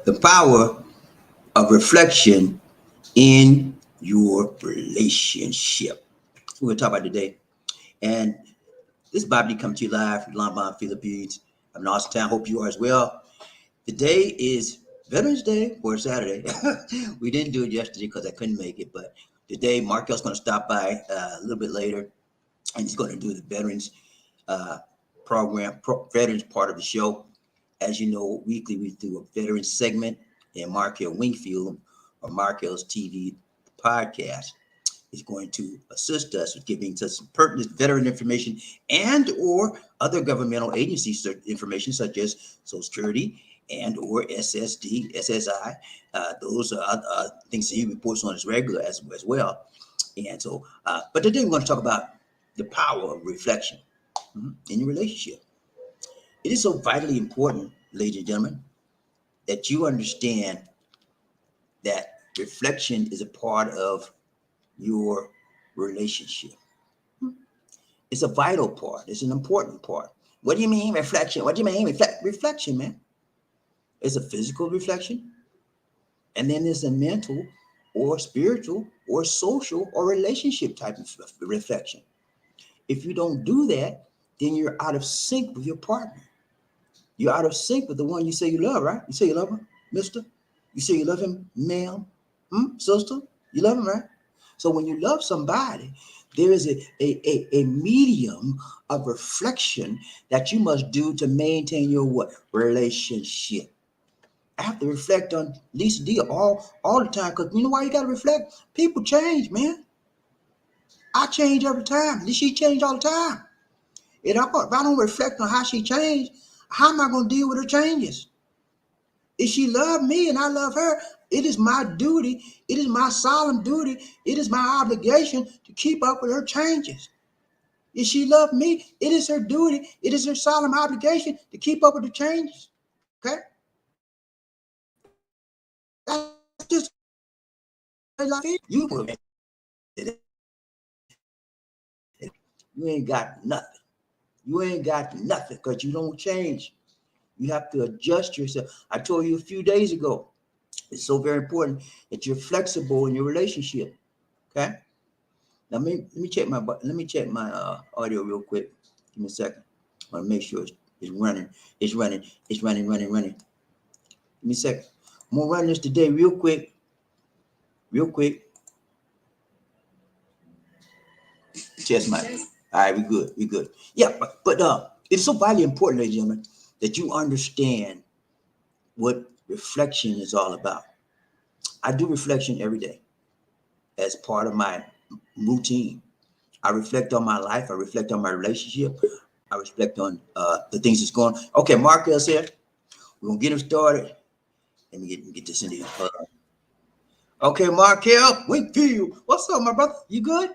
The power of reflection in your relationship. We're going to talk about today. And this is BobbieD coming to you live from Lombard, Philippines. I'm in awesome town. Hope you are as well. Today is Veterans Day for Saturday. We didn't do it yesterday because I couldn't make it, but today Markell's going to stop by a little bit later, and he's going to do the Veterans Veterans part of the show. As you know, weekly we do a Veterans segment, and Markell Wingfield, or Markell's TV podcast, is going to assist us with giving us some pertinent veteran information and or other governmental agency information such as Social Security and or SSD, SSI. Those are things that he reports on as regular as well. And so, but today we're going to talk about the power of reflection in your relationship. It is so vitally important, ladies and gentlemen, that you understand that reflection is a part of your relationship. It's a vital part. It's an important part. What do you mean reflection? What do you mean reflection, man? It's a physical reflection, and then there's a mental or spiritual or social or relationship type of reflection. If you don't do that, then you're out of sync with your partner. You're out of sync with the one you say you love, right? You say you love him, mister? You say you love him, ma'am? Sister? You love him, right? So when you love somebody, there is a medium of reflection that you must do to maintain your what? Relationship. I have to reflect on Lisa D all the time, because you know why you got to reflect? People change, man. I change every time. She change all the time. If I don't reflect on how she changed, how am I going to deal with her changes? If she loved me and I love her, it is my duty, it is my solemn duty, it is my obligation to keep up with her changes. If she loved me, it is her duty, it is her solemn obligation to keep up with the changes. Okay? That's just like you ain't got nothing. You ain't got nothing because you don't change. You have to adjust yourself. I told you a few days ago, it's so very important that you're flexible in your relationship. Okay. Now let me check my audio real quick. Give me a second. I want to make sure it's running. It's running. Give me a second. I'm gonna run this today real quick. Test my. All right, we good. Yeah, but it's so vitally important, ladies and gentlemen, that you understand what reflection is all about. I do reflection every day as part of my routine. I reflect on my life. I reflect on my relationship. I reflect on the things that's going on. Okay, Markell's here. We're going to get him started. Let me get this in here. Okay, Markell Wingfield. What's up, my brother? You good?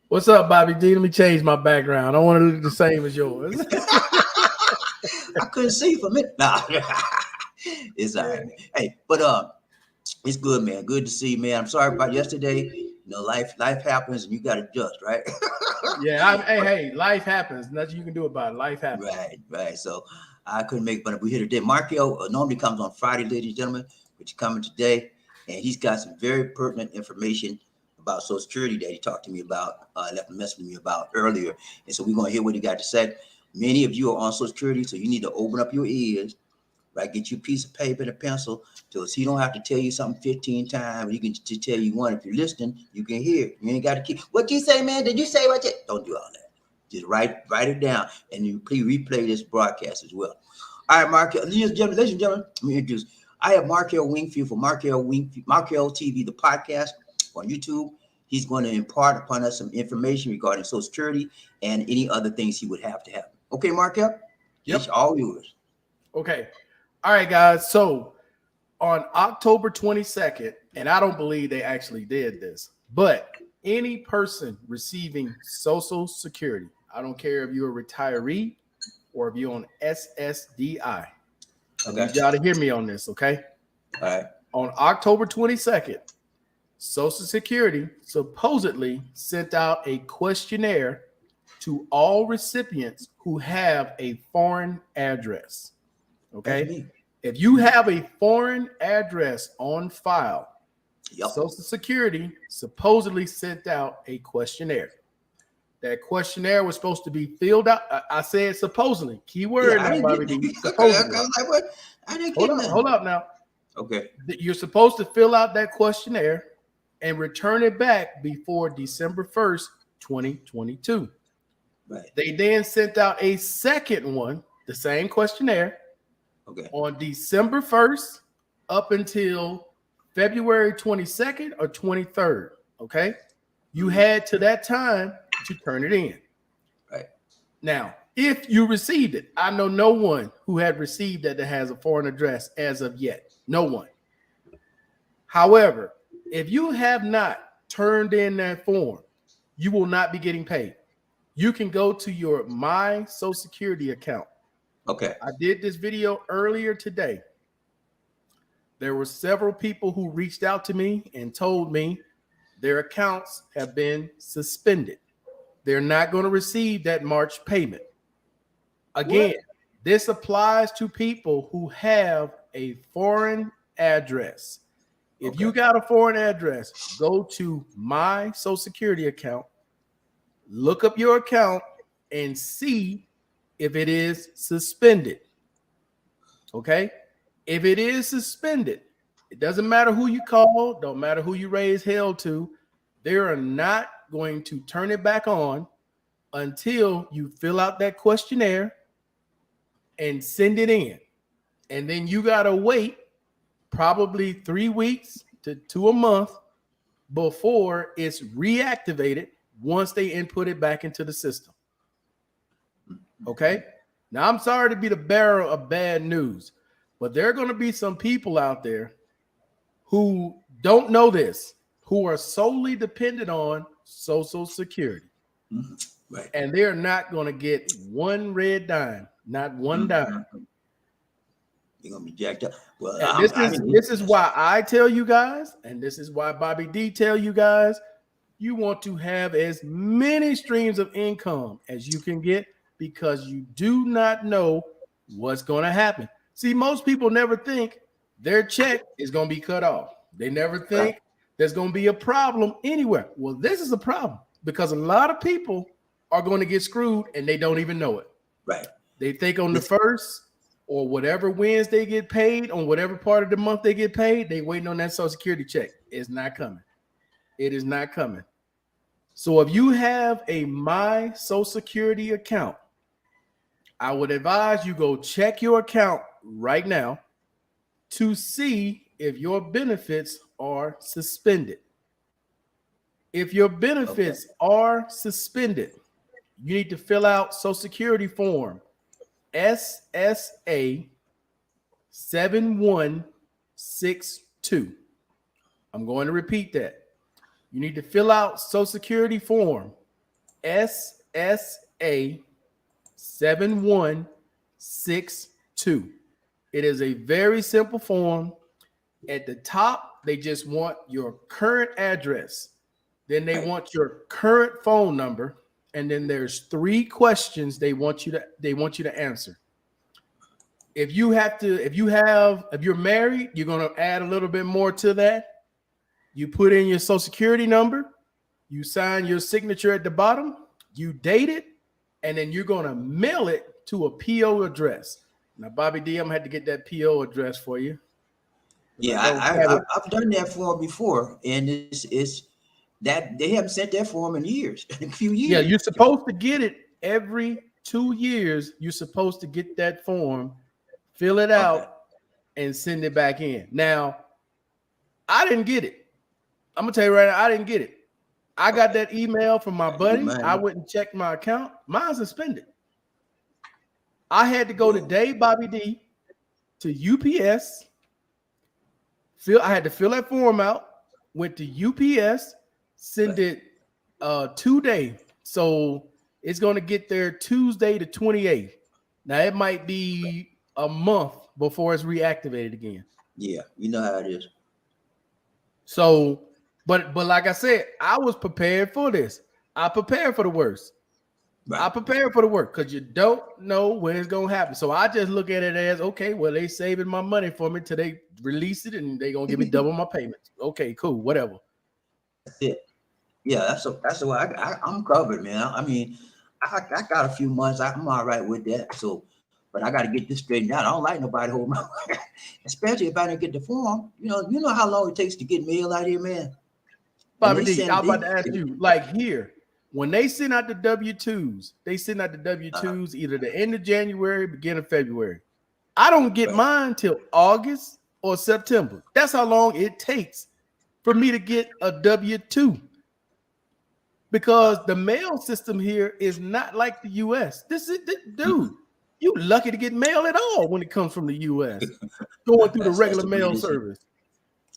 What's up, BobbieD? Let me change my background. I don't want to look the same as yours. I couldn't see for a minute. Nah. It's all right, man. Hey, but it's good, man. Good to see you, man. I'm sorry about yesterday. You know, life happens and you got to adjust, right? Yeah. Hey, life happens. Nothing you can do about it. Life happens. Right. So I couldn't make it, but we're here today. Markell normally comes on Friday, ladies and gentlemen, but he's coming today, and he's got some very pertinent information about Social Security that he talked to me about, left a message with me about earlier. And so we're going to hear what he got to say. Many of you are on Social Security, so you need to open up your ears, right? Get you a piece of paper and a pencil so he don't have to tell you something 15 times. He can just tell you one. If you're listening, you can hear it. You ain't got to keep, what you say, man? Did you say what you? Don't do all that. Just write it down, and you please replay this broadcast as well. All right, Markell, ladies and gentlemen, let me introduce. I have Markell Wingfield for Markell TV, the podcast on YouTube. He's going to impart upon us some information regarding Social Security and any other things he would have to have. Okay, Markell? Yep. It's all yours. Okay. All right, guys. So on October 22nd, and I don't believe they actually did this, but any person receiving Social Security, I don't care if you're a retiree or if you're on SSDI. I need y'all to hear me on this, okay? All right. On October 22nd, Social Security supposedly sent out a questionnaire to all recipients who have a foreign address. Okay. If you have a foreign address on file, Yep. Social Security supposedly sent out a questionnaire. That questionnaire was supposed to be filled out. I said supposedly. Keyword I now, didn't BobbieD. get Supposedly. I was like, what? I didn't Hold get up, nothing. hold up now. Okay. You're supposed to fill out that questionnaire and return it back before December 1st, 2022. Right. They then sent out a second one, the same questionnaire, Okay. on December 1st up until February 22nd or 23rd. Okay. You had to that time to turn it in. Right. Now, if you received it, I know no one who had received that has a foreign address as of yet. No one. However, if you have not turned in that form, you will not be getting paid. You can go to your My Social Security account. Okay. I did this video earlier today. There were several people who reached out to me and told me their accounts have been suspended. They're not going to receive that March payment. Again, this applies to people who have a foreign address. If you got a foreign address, go to My Social Security account, look up your account, and see if it is suspended. Okay? If it is suspended, it doesn't matter who you call, don't matter who you raise hell to, they are not going to turn it back on until you fill out that questionnaire and send it in. And then you got to wait probably 3 weeks to a month before it's reactivated once they input it back into the system. Okay? Now, I'm sorry to be the bearer of bad news, but there are going to be some people out there who don't know this, who are solely dependent on Social Security. Right. And they're not going to get one red dime, not one dime. You're going to be jacked up. Well, this is why I tell you guys, and this is why BobbieD tell you guys, you want to have as many streams of income as you can get, because you do not know what's going to happen. See, most people never think their check is going to be cut off. They never think there's going to be a problem anywhere. Well, this is a problem because a lot of people are going to get screwed and they don't even know it. Right. They think on the first or whatever wins they get paid, on whatever part of the month they get paid, they waiting on that Social Security check. It's not coming. It is not coming. So if you have a My Social Security account, I would advise you go check your account right now to see if your benefits are suspended. If your benefits are suspended, you need to fill out Social Security form SSA 7162. I'm going to repeat that. You need to fill out Social Security form SSA 7162. It is a very simple form. At the top, they just want your current address. Then they want your current phone number. And then there's 3 questions they want you to answer. If you're married, you're going to add a little bit more to that. You put in your Social Security number, you sign your signature at the bottom, you date it, and then you're going to mail it to a PO address. Now, BobbieD, I'm going to have to get that PO address for you. Yeah, I've done that form before, and it's that they haven't sent that form in years, in a few years. Yeah, you're supposed to get it every 2 years. You're supposed to get that form, fill it out, and send it back in. Now, I didn't get it. I'm going to tell you right now, I didn't get it. I got that email from my buddy. I went and checked my account. Mine's suspended. I had to go today, BobbieD, to UPS. I had to fill that form out. Went to UPS, send it today. So it's going to get there Tuesday the 28th. Now, it might be a month before it's reactivated again. Yeah, you know how it is. So, but like I said, I was prepared for this. I prepared for the worst. I prepare for the work because you don't know when it's gonna happen. So I just look at it as okay. Well, they saving my money for me till they release it, and they gonna give me double my payments. Okay, cool, whatever. That's it. Yeah, that's the way I'm covered, man. I mean, I got a few months. I'm all right with that. So, but I got to get this straightened out. I don't like nobody holding my, especially if I didn't get the form. You know how long it takes to get mail out here, man. BobbieD, I was about to ask you, like here, when they send out the W-2s, they send out the W-2s either the end of January, beginning of February. I don't get mine till August or September. That's how long it takes for me to get a W-2. Because the mail system here is not like the U.S. Dude, you lucky to get mail at all when it comes from the U.S. going through the regular mail service.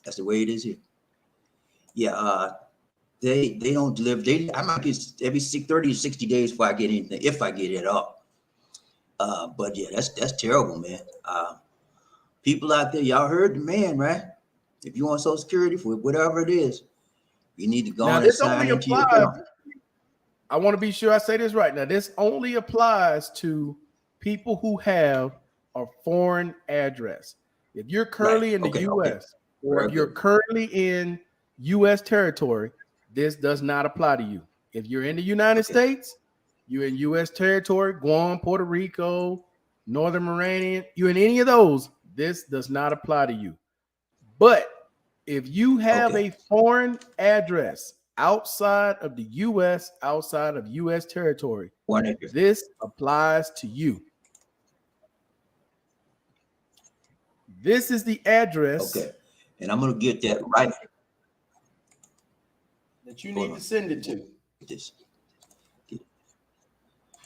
That's the way it is here. Yeah, they don't deliver. I might get every 30 to 60 days before I get anything, if I get it at all. But yeah, that's terrible, man. People out there, y'all heard the man, right? If you want Social Security for whatever it is, you need to go on and sign into your account. I want to be sure I say this right. Now, this only applies to people who have a foreign address. If you're currently in the U.S. or if you're currently in U.S. territory, this does not apply to you. If you're in the United States, you're in U.S. territory, Guam, Puerto Rico, Northern Mariana, you're in any of those, this does not apply to you. But if you have a foreign address outside of the U.S., outside of U.S. territory, this applies to you. This is the address. Okay. And I'm going to get that right. That you need to send it to. This.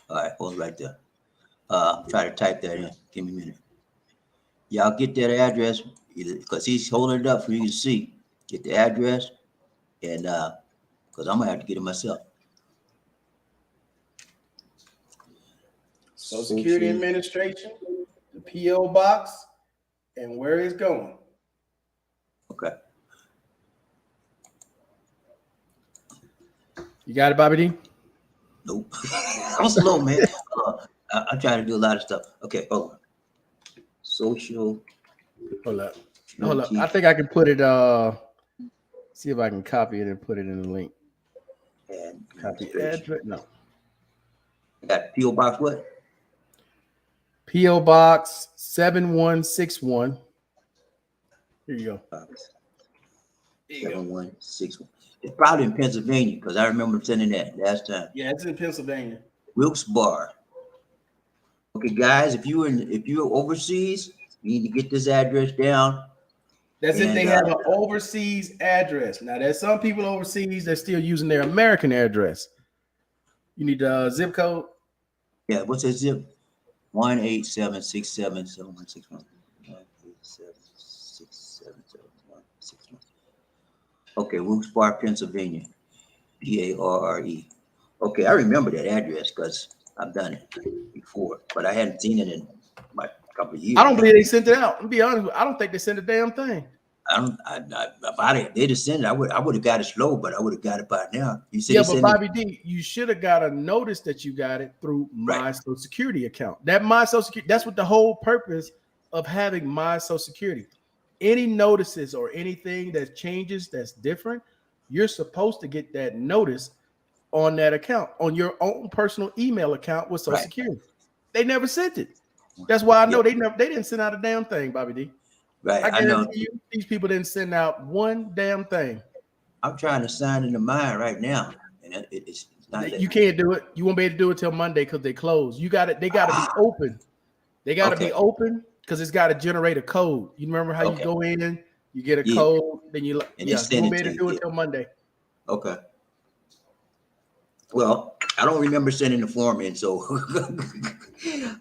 All right, hold it right there. Try to type that in. Give me a minute. Y'all get that address because he's holding it up for you to see. Get the address, and because I'm gonna have to get it myself. Social Security Administration, the P.O. box, and where it's going. Okay. You got it, BobbieD? Nope. I'm slow, man. I'm trying to do a lot of stuff. Okay, hold on. Social. Hold up. I think I can put it. See if I can copy it and put it in the link. Copy address. No. I got P.O. Box what? P.O. Box 7161. Here you go. 7161. It's probably in Pennsylvania because I remember sending that last time. Yeah, it's in Pennsylvania. Wilkes Bar. Okay, guys, if you're overseas, you need to get this address down. That's if they have an overseas address. Now, there's some people overseas that still using their American address. You need the zip code. Yeah, what's that zip? 187677161. 187677161. Okay, Wilkes Bar, Pennsylvania. P-A-R-R-E. Okay, I remember that address because I've done it before, but I hadn't seen it in my couple of years. I don't believe they sent it out. To be honest with you, I don't think they sent a damn thing. If they just sent it, I would have got it slow, but I would have got it by now. You said, yeah, but BobbieD, you should have got a notice that you got it through my Social Security account. That my Social Security, that's what the whole purpose of having my Social Security. Any notices or anything that changes that's different, you're supposed to get that notice on that account, on your own personal email account with Social Security. They never sent it. That's why I know they didn't send out a damn thing, BobbieD. Right. I guarantee you, these people didn't send out one damn thing. I'm trying to sign into mine right now, and it's not. You can't do it. You won't be able to do it till Monday because they close. You got it. They got to be open. They got to be open because it's got to generate a code. You remember how you go in, you get a code, then you won't be able to do it till Monday. Okay. Well, I don't remember sending the form in, so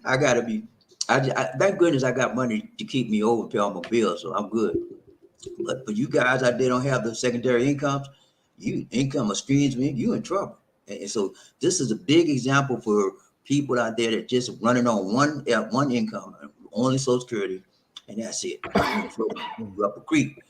I gotta be. Thank goodness I got money to keep me over, pay all my bills, so I'm good. But for you guys out there don't have the secondary incomes, income streams, you in trouble. And so this is a big example for people out there that just running on one income, only Social Security, and that's it. Up a creek.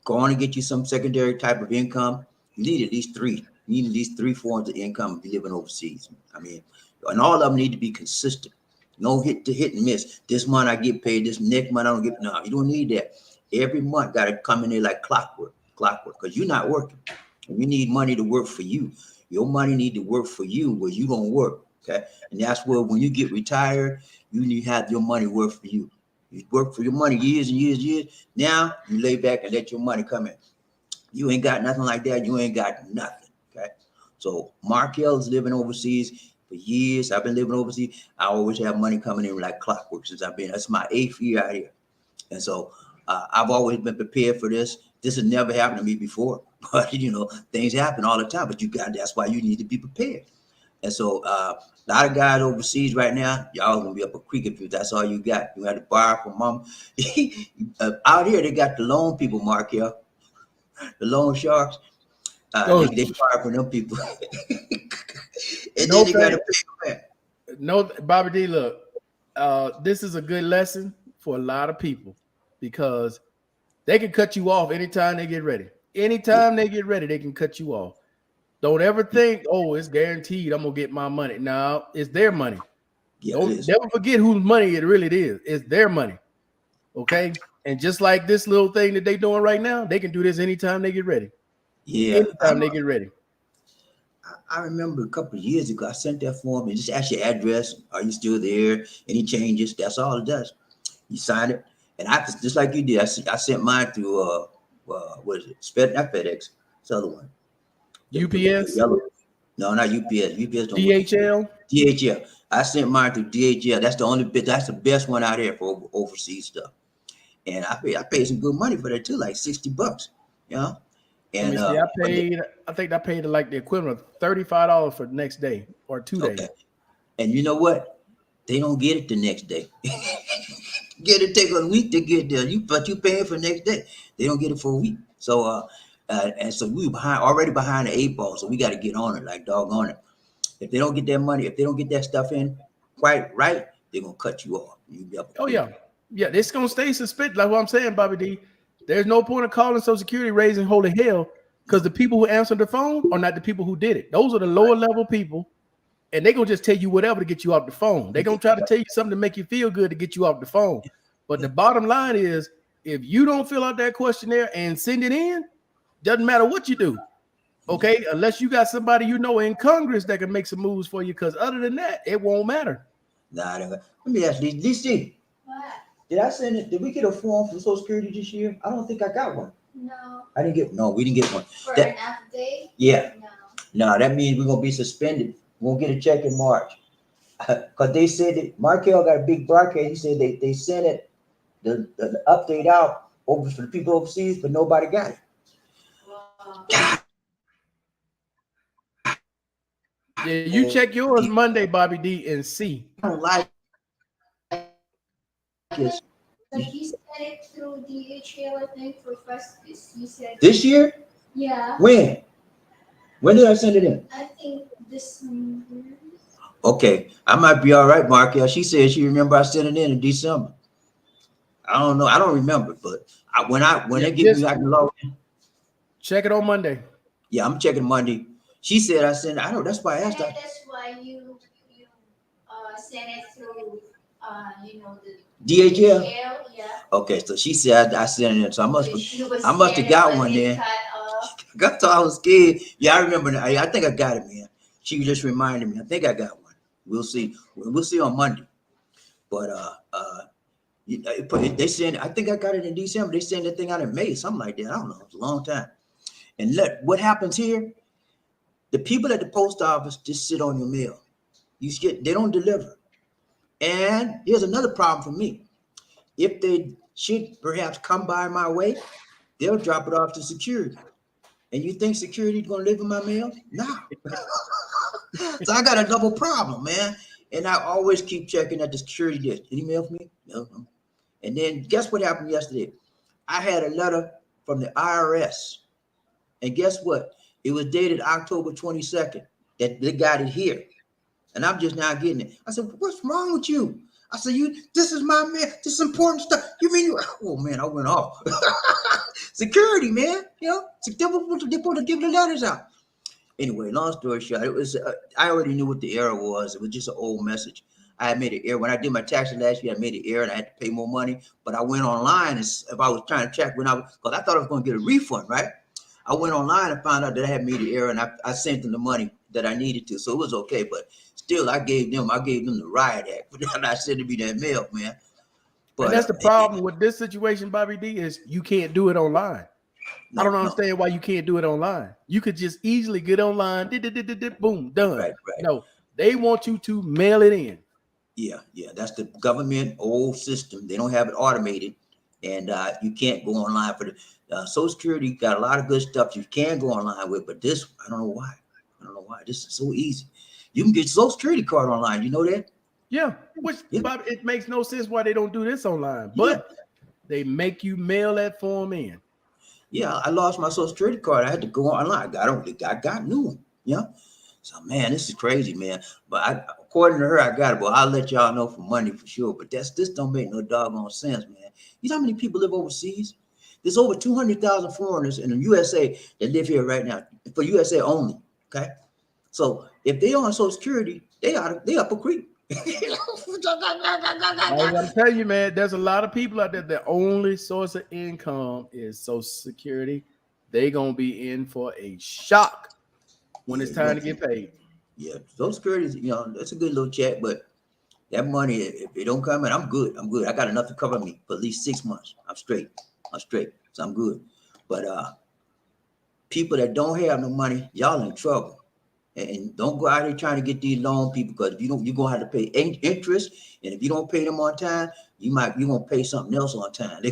Go on and get you some secondary type of income. You need at least three. You need at least 3 forms of income if you're living overseas. I mean, And all of them need to be consistent. No hit and miss. This month I get paid, this next month I don't get. No, you don't need that. Every month got to come in there like clockwork, because you're not working. And you need money to work for you. Your money need to work for you where you don't work. Okay. And that's where when you get retired, you need to have your money work for you. You work for your money years and years and years. Now you lay back and let your money come in. You ain't got nothing like that. You ain't got nothing. Okay. So Markell is living overseas for years. I've been living overseas. I always have money coming in like clockwork since I've been. That's my 8th year out here. And so I've always been prepared for this. This has never happened to me before. But, things happen all the time. But that's why you need to be prepared. And so a lot of guys overseas right now, y'all gonna be up a creek if that's all you got. You had to borrow from mom. Out here, they got the loan people, Markell, the loan sharks. They borrow from them people. And then they got to pay back. No, BobbieD, look, this is a good lesson for a lot of people because they can cut you off anytime they get ready. Anytime they get ready, they can cut you off. Don't ever think, oh, it's guaranteed I'm gonna get my money. No, it's their money. Yeah, don't never forget whose money it really is. It's their money. Okay. And just like this little thing that they're doing right now, they can do this anytime they get ready. Yeah. Anytime they get ready. I remember a couple of years ago, I sent that form and just ask your address. Are you still there? Any changes? That's all it does. You sign it. And I just like you did, I sent mine through what is it? Not FedEx. It's the other one. UPS? No, not UPS. UPS don't DHL? DHL. I sent mine through DHL. That's the only bit. That's the best one out here for overseas stuff. And I paid some good money for that too, like $60. And I think I paid like the equivalent of $35 for the next day or 2 days. Okay. And you know what? They don't get it the next day. Take a week to get there. But you paying for the next day. They don't get it for a week. So and so we already behind the 8 ball. So we got to get on it, like doggone it. If they don't get their money, if they don't get that stuff in quite right, they're gonna cut you off. Yeah, it's gonna stay suspended. Like what I'm saying, BobbieD. There's no point of calling Social Security raising holy hell because the people who answer the phone are not the people who did it. Those are the lower level people, and they're gonna just tell you whatever to get you off the phone. They're gonna try to tell you something to make you feel good to get you off the phone. But the bottom line is, if you don't fill out that questionnaire and send it in, doesn't matter what you do. Okay, unless you got somebody in Congress that can make some moves for you, because other than that, it won't matter. Nah, let me ask you, DC. What? Did I send it? Did we get a form from Social Security this year? I don't think I got one. No. We didn't get one. For an affidavit? Yeah. No, that means we're gonna be suspended. We won't get a check in March. Because they said that Markell got a big broadcast. He said they sent it, the update out over for the people overseas, but nobody got it. Wow. Yeah, you check yours Monday, BobbieD, and see. I don't like this. Like you sent it through DHL, I think, for Festus. You said this year? Yeah. When? When did I send it in? I think December. Okay, I might be all right, Markell. She said she remember I sent it in December. I don't know. I don't remember, but when they give me, I can log in. Check it on Monday. Yeah, I'm checking Monday. She said I sent it. I know. That's why I asked her. That's why you sent it through the DHL. Yeah. Okay, so she said I sent it in. So I must have got one then. I thought I was scared. Yeah, I remember. I think I got it, man. She just reminded me. I think I got one. We'll see. We'll see on Monday. But they sent. I think I got it in December. They sent that thing out in May, something like that. I don't know. It's a long time. And what happens here? The people at the post office just sit on your mail. They don't deliver. And here's another problem for me. If they should perhaps come by my way, they'll drop it off to security. And you think security is going to deliver my mail? No. So I got a double problem, man. And I always keep checking at the security desk. Any mail for me? No. And then guess what happened yesterday? I had a letter from the IRS. And guess what? It was dated October 22nd that they got it here. And I'm just now getting it. I said, what's wrong with you? I said, this is my man. This is important stuff. You mean, oh man, I went off. Security, man. They're supposed to give the letters out. Anyway, long story short, it was I already knew what the error was. It was just an old message. I had made an error when I did my taxes last year. I made an error and I had to pay more money. But I went online and if I was trying to check because I thought I was going to get a refund, right? I went online and found out that I had made an error and I sent them the money that I needed to, so it was okay. But still, I gave them the riot act for them not sending me that mail, man. But and that's the problem with this situation, BobbieD, is you can't do it online. I don't understand why you can't do it online. You could just easily get online, boom, done. Right. No, they want you to mail it in. Yeah. That's the government old system. They don't have it automated, and you can't go online for the Social Security. Got a lot of good stuff you can go online with, but this, I don't know why. This is so easy. You can get your Social Security card online. You know that? Yeah. Bob, it makes no sense why they don't do this online, but they make you mail that form in. Yeah, I lost my Social Security card. I had to go online. I got a new one. Yeah. So, man, this is crazy, man. But according to her, I got it. But I'll let y'all know for money for sure. But this don't make no doggone sense, man. You know how many people live overseas? There's over 200,000 foreigners in the USA that live here right now for USA only. Okay. So if they on Social Security, they up a creek. I gotta tell you, man, there's a lot of people out there. The only source of income is Social Security. They gonna be in for a shock when it's time to get paid. Yeah, Social Security is, that's a good little check, but that money, if it don't come in, I'm good. I got enough to cover me for at least 6 months. I'm straight. So I'm good. But people that don't have no money, y'all in trouble. And don't go out here trying to get these loan people, because if you don't, you're gonna have to pay interest, and if you don't pay them on time, you're gonna pay something else on time.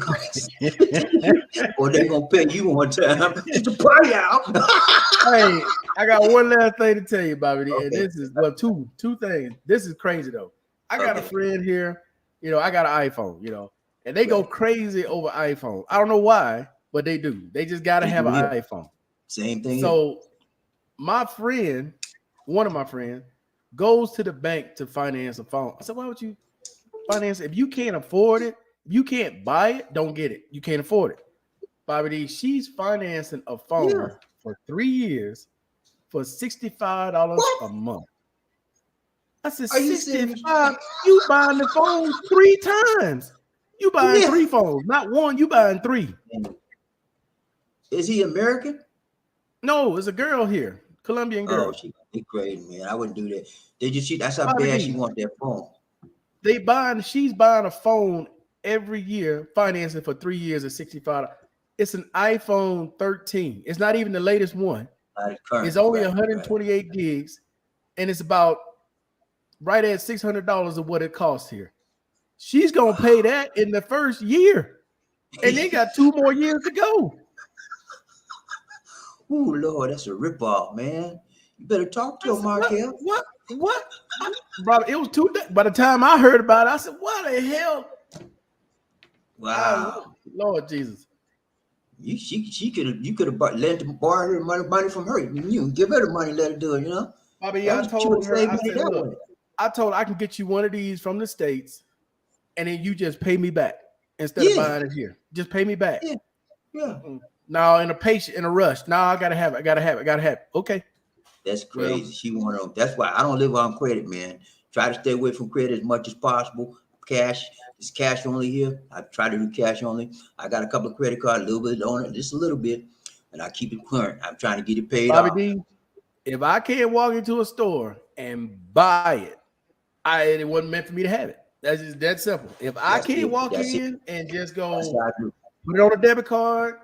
Or they're gonna pay you on time. Get the party out. Hey, I got one last thing to tell you, BobbieD, Okay. and this is two things. This is crazy though. I got a friend here, I got an iPhone, and they go crazy over iPhone. I don't know why, but they do. They just gotta have an iPhone. Same thing. So my friend, one of my friends, goes to the bank to finance a phone. I said, why would you finance it? If you can't afford it, if you can't buy it, don't get it. You can't afford it. BobbieD, she's financing a phone for 3 years for $65 a month. I said, 65? You buying the phone 3 times. You buying 3 phones, not one, you buying 3. Is he American? No, it's a girl here. Colombian girl. Oh, she's crazy, man. I wouldn't do that. That's how bad she wants that phone. She's buying a phone every year, financing for 3 years at $65. It's an iPhone 13. It's not even the latest one. It's only 128 gigs, and it's about right at $600 of what it costs here. She's gonna pay that in the first year, and they got 2 more years to go. Oh Lord, that's a ripoff, man. You better talk to her, Markell. What? Bro, it was 2 days. By the time I heard about it, I said, "What the hell?" Wow, Lord Jesus. You could have borrowed her money from her. You can give her the money, let her do it. Bobbie, I told her, I said, look, I told her I can get you one of these from the States, and then you just pay me back instead of buying it here. Just pay me back. Yeah. Now in a rush. Now I gotta have it. Okay. That's crazy. Well, she wanted. That's why I don't live on credit, man. Try to stay away from credit as much as possible. Cash. It's cash only here. I try to do cash only. I got a couple of credit cards, a little bit on it, just a little bit, and I keep it current. I'm trying to get it paid off. BobbieD, if I can't walk into a store and buy it, it wasn't meant for me to have it. That's just that simple. If I can't walk in and just go put it on a debit card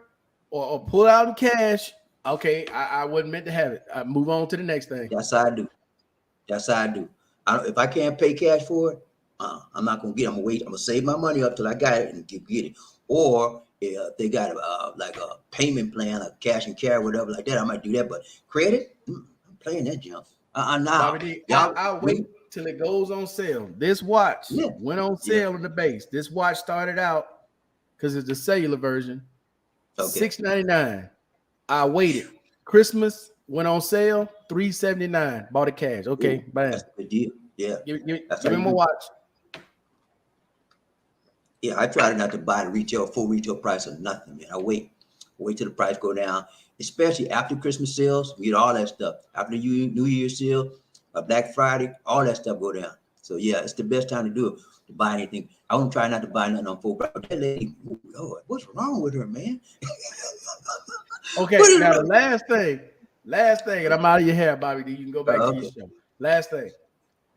or pull out in cash, okay, I wasn't meant to have it. I move on to the next thing. That's how I do. If I can't pay cash for it, I'm not gonna get it. I'm gonna wait. I'm gonna save my money up till I got it and get it. Or if they got like a payment plan, like cash and carry, whatever like that, I might do that. But credit, I'm playing that junk. Now, I'll wait till it goes on sale. This watch went on sale in the base. This watch started out because it's the cellular version, $699. I waited. Christmas went on sale, $379. Bought it cash. Okay, bam. That's a good deal. Yeah. Give me my watch. Yeah, I try not to buy the full retail price of nothing, man. I wait. Wait till the price go down, especially after Christmas sales. We get all that stuff after New Year's sale, Black Friday, all that stuff go down. So yeah, it's the best time to do it, to buy anything. I won't try not to buy nothing on full price. That lady, oh Lord, what's wrong with her, man? Okay, now the last thing, and I'm out of your hair, BobbieD. You can go back to your show. Last thing.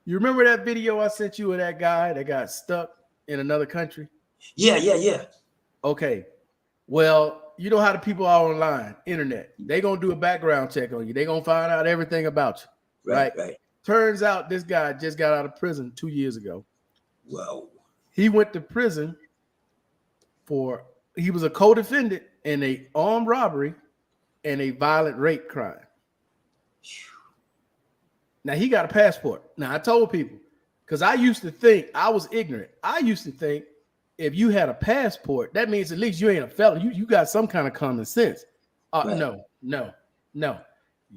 You remember that video I sent you of that guy that got stuck in another country? Yeah. Okay. Well, you know how the people are online, internet. They gonna do a background check on you. They gonna find out everything about you. Right. Turns out this guy just got out of prison 2 years ago. Wow. He went to prison he was a co-defendant in a armed robbery and a violent rape crime. Now he got a passport. Now I told people, because I used to think, I was ignorant. I used to think if you had a passport, that means at least you ain't a felon. You got some kind of common sense. No.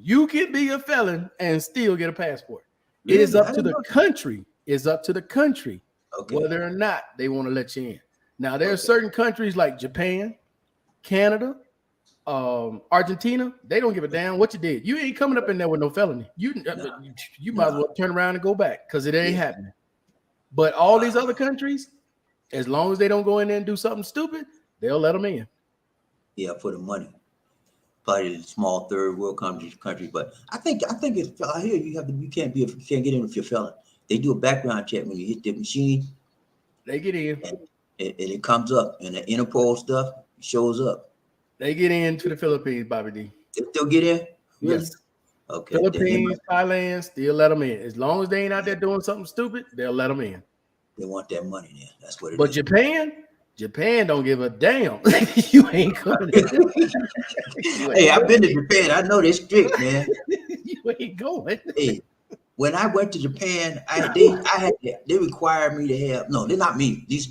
You can be a felon and still get a passport. Really? It is up to the country. It's up to the country whether or not they want to let you in. Now there are certain countries like Japan, Canada, Argentina. They don't give a damn what you did. You ain't coming up in there with no felony. You might as well turn around and go back because it ain't happening. But all these other countries, as long as they don't go in there and do something stupid, they'll let them in. Yeah, for the money. Probably the small third world countries. But I think it's out here. You can't get in if you're a felon. They do a background check when you hit the machine. They get in. And it comes up, and the Interpol stuff shows up. They get into the Philippines, BobbieD. They still get in? Yes. Okay. Philippines, Thailand, still let them in. As long as they ain't out there doing something stupid, they'll let them in. They want that money then. That's what it is. But Japan don't give a damn. You ain't coming in. Hey, I've been to Japan. I know they're strict, man. You ain't going. Hey, when I went to Japan, they required me to have, no, they're not me, because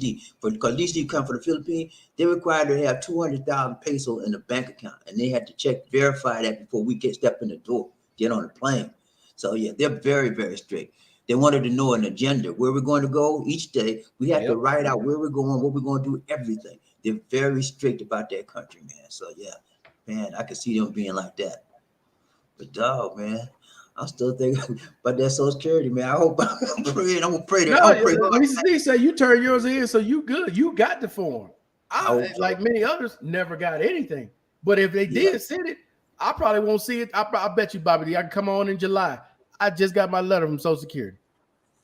these come from the Philippines, they required to have 200,000 pesos in the bank account, and they had to verify that before we step in the door, get on the plane. So yeah, they're very, very strict. They wanted to know an agenda, where we're going to go each day. We have to write out where we're going, what we're going to do, everything. They're very strict about that country, man. So yeah, man, I could see them being like that. But dog, man, I'm still thinking about that Social Security, man. I hope I'm praying. I'm gonna pray that. He said you turn yours in, so you good. You got the form. I like many others, never got anything. But if they did send it, I probably won't see it. I bet you, BobbieD, I can come on in July. I just got my letter from Social Security.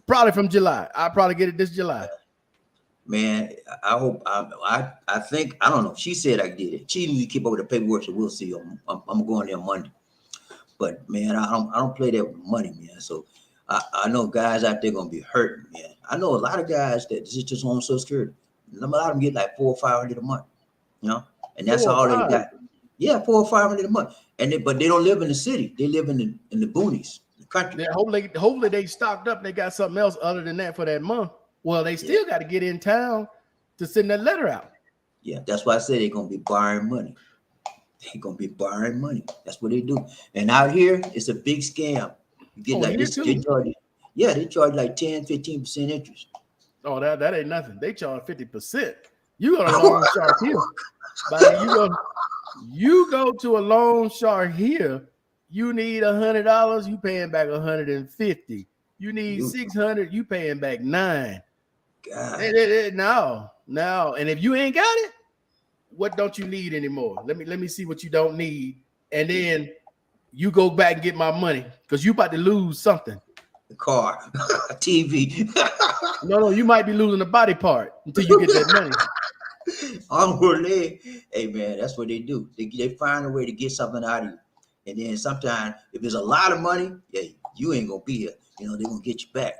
Probably from July. I'll probably get it this July. Man, I hope. I think, I don't know. She said I did it. She needs to keep up with the paperwork, so we'll see. I'm going there Monday. But man, I don't play that with money, man. So I know guys out there gonna be hurting, man. I know a lot of guys that just on Social Security. A lot of them get like $400 or $500 a month, you know, and that's all they got. Yeah, $400 or $500 a month, but they don't live in the city. They live in the boonies, the country. Yeah, hopefully they stocked up. They got something else other than that for that month. Well, they still got to get in town to send that letter out. Yeah, that's why I said they're gonna be borrowing money. They're gonna be borrowing money. That's what they do. And out here, it's a big scam. You get like this. They charge like 10-15% interest. Oh, that ain't nothing. They charge 50%. You go to a loan shark here. But you go to a loan shark here. You need $100. You paying back $150. You need $600. You paying back $9. God. No. And if you ain't got it, what don't you need anymore? Let me see what you don't need, and then you go back and get my money because you about to lose something. The car, a TV. No, you might be losing a body part until you get that money. Hey man, that's what they do. They find a way to get something out of you, and then sometimes if there's a lot of money, you ain't gonna be here. You know, they're gonna get you back.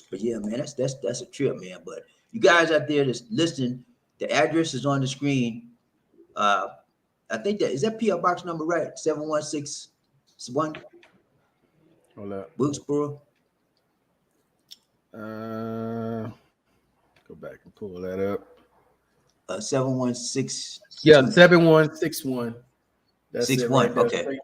But yeah, man, that's a trip, man. But you guys out there that's listening, the address is on the screen. I think is that PO box number right? 7161. Hold up. Wilkesboro. Go back and pull that up. 716. Yeah, 7161. That's 61. Right, okay.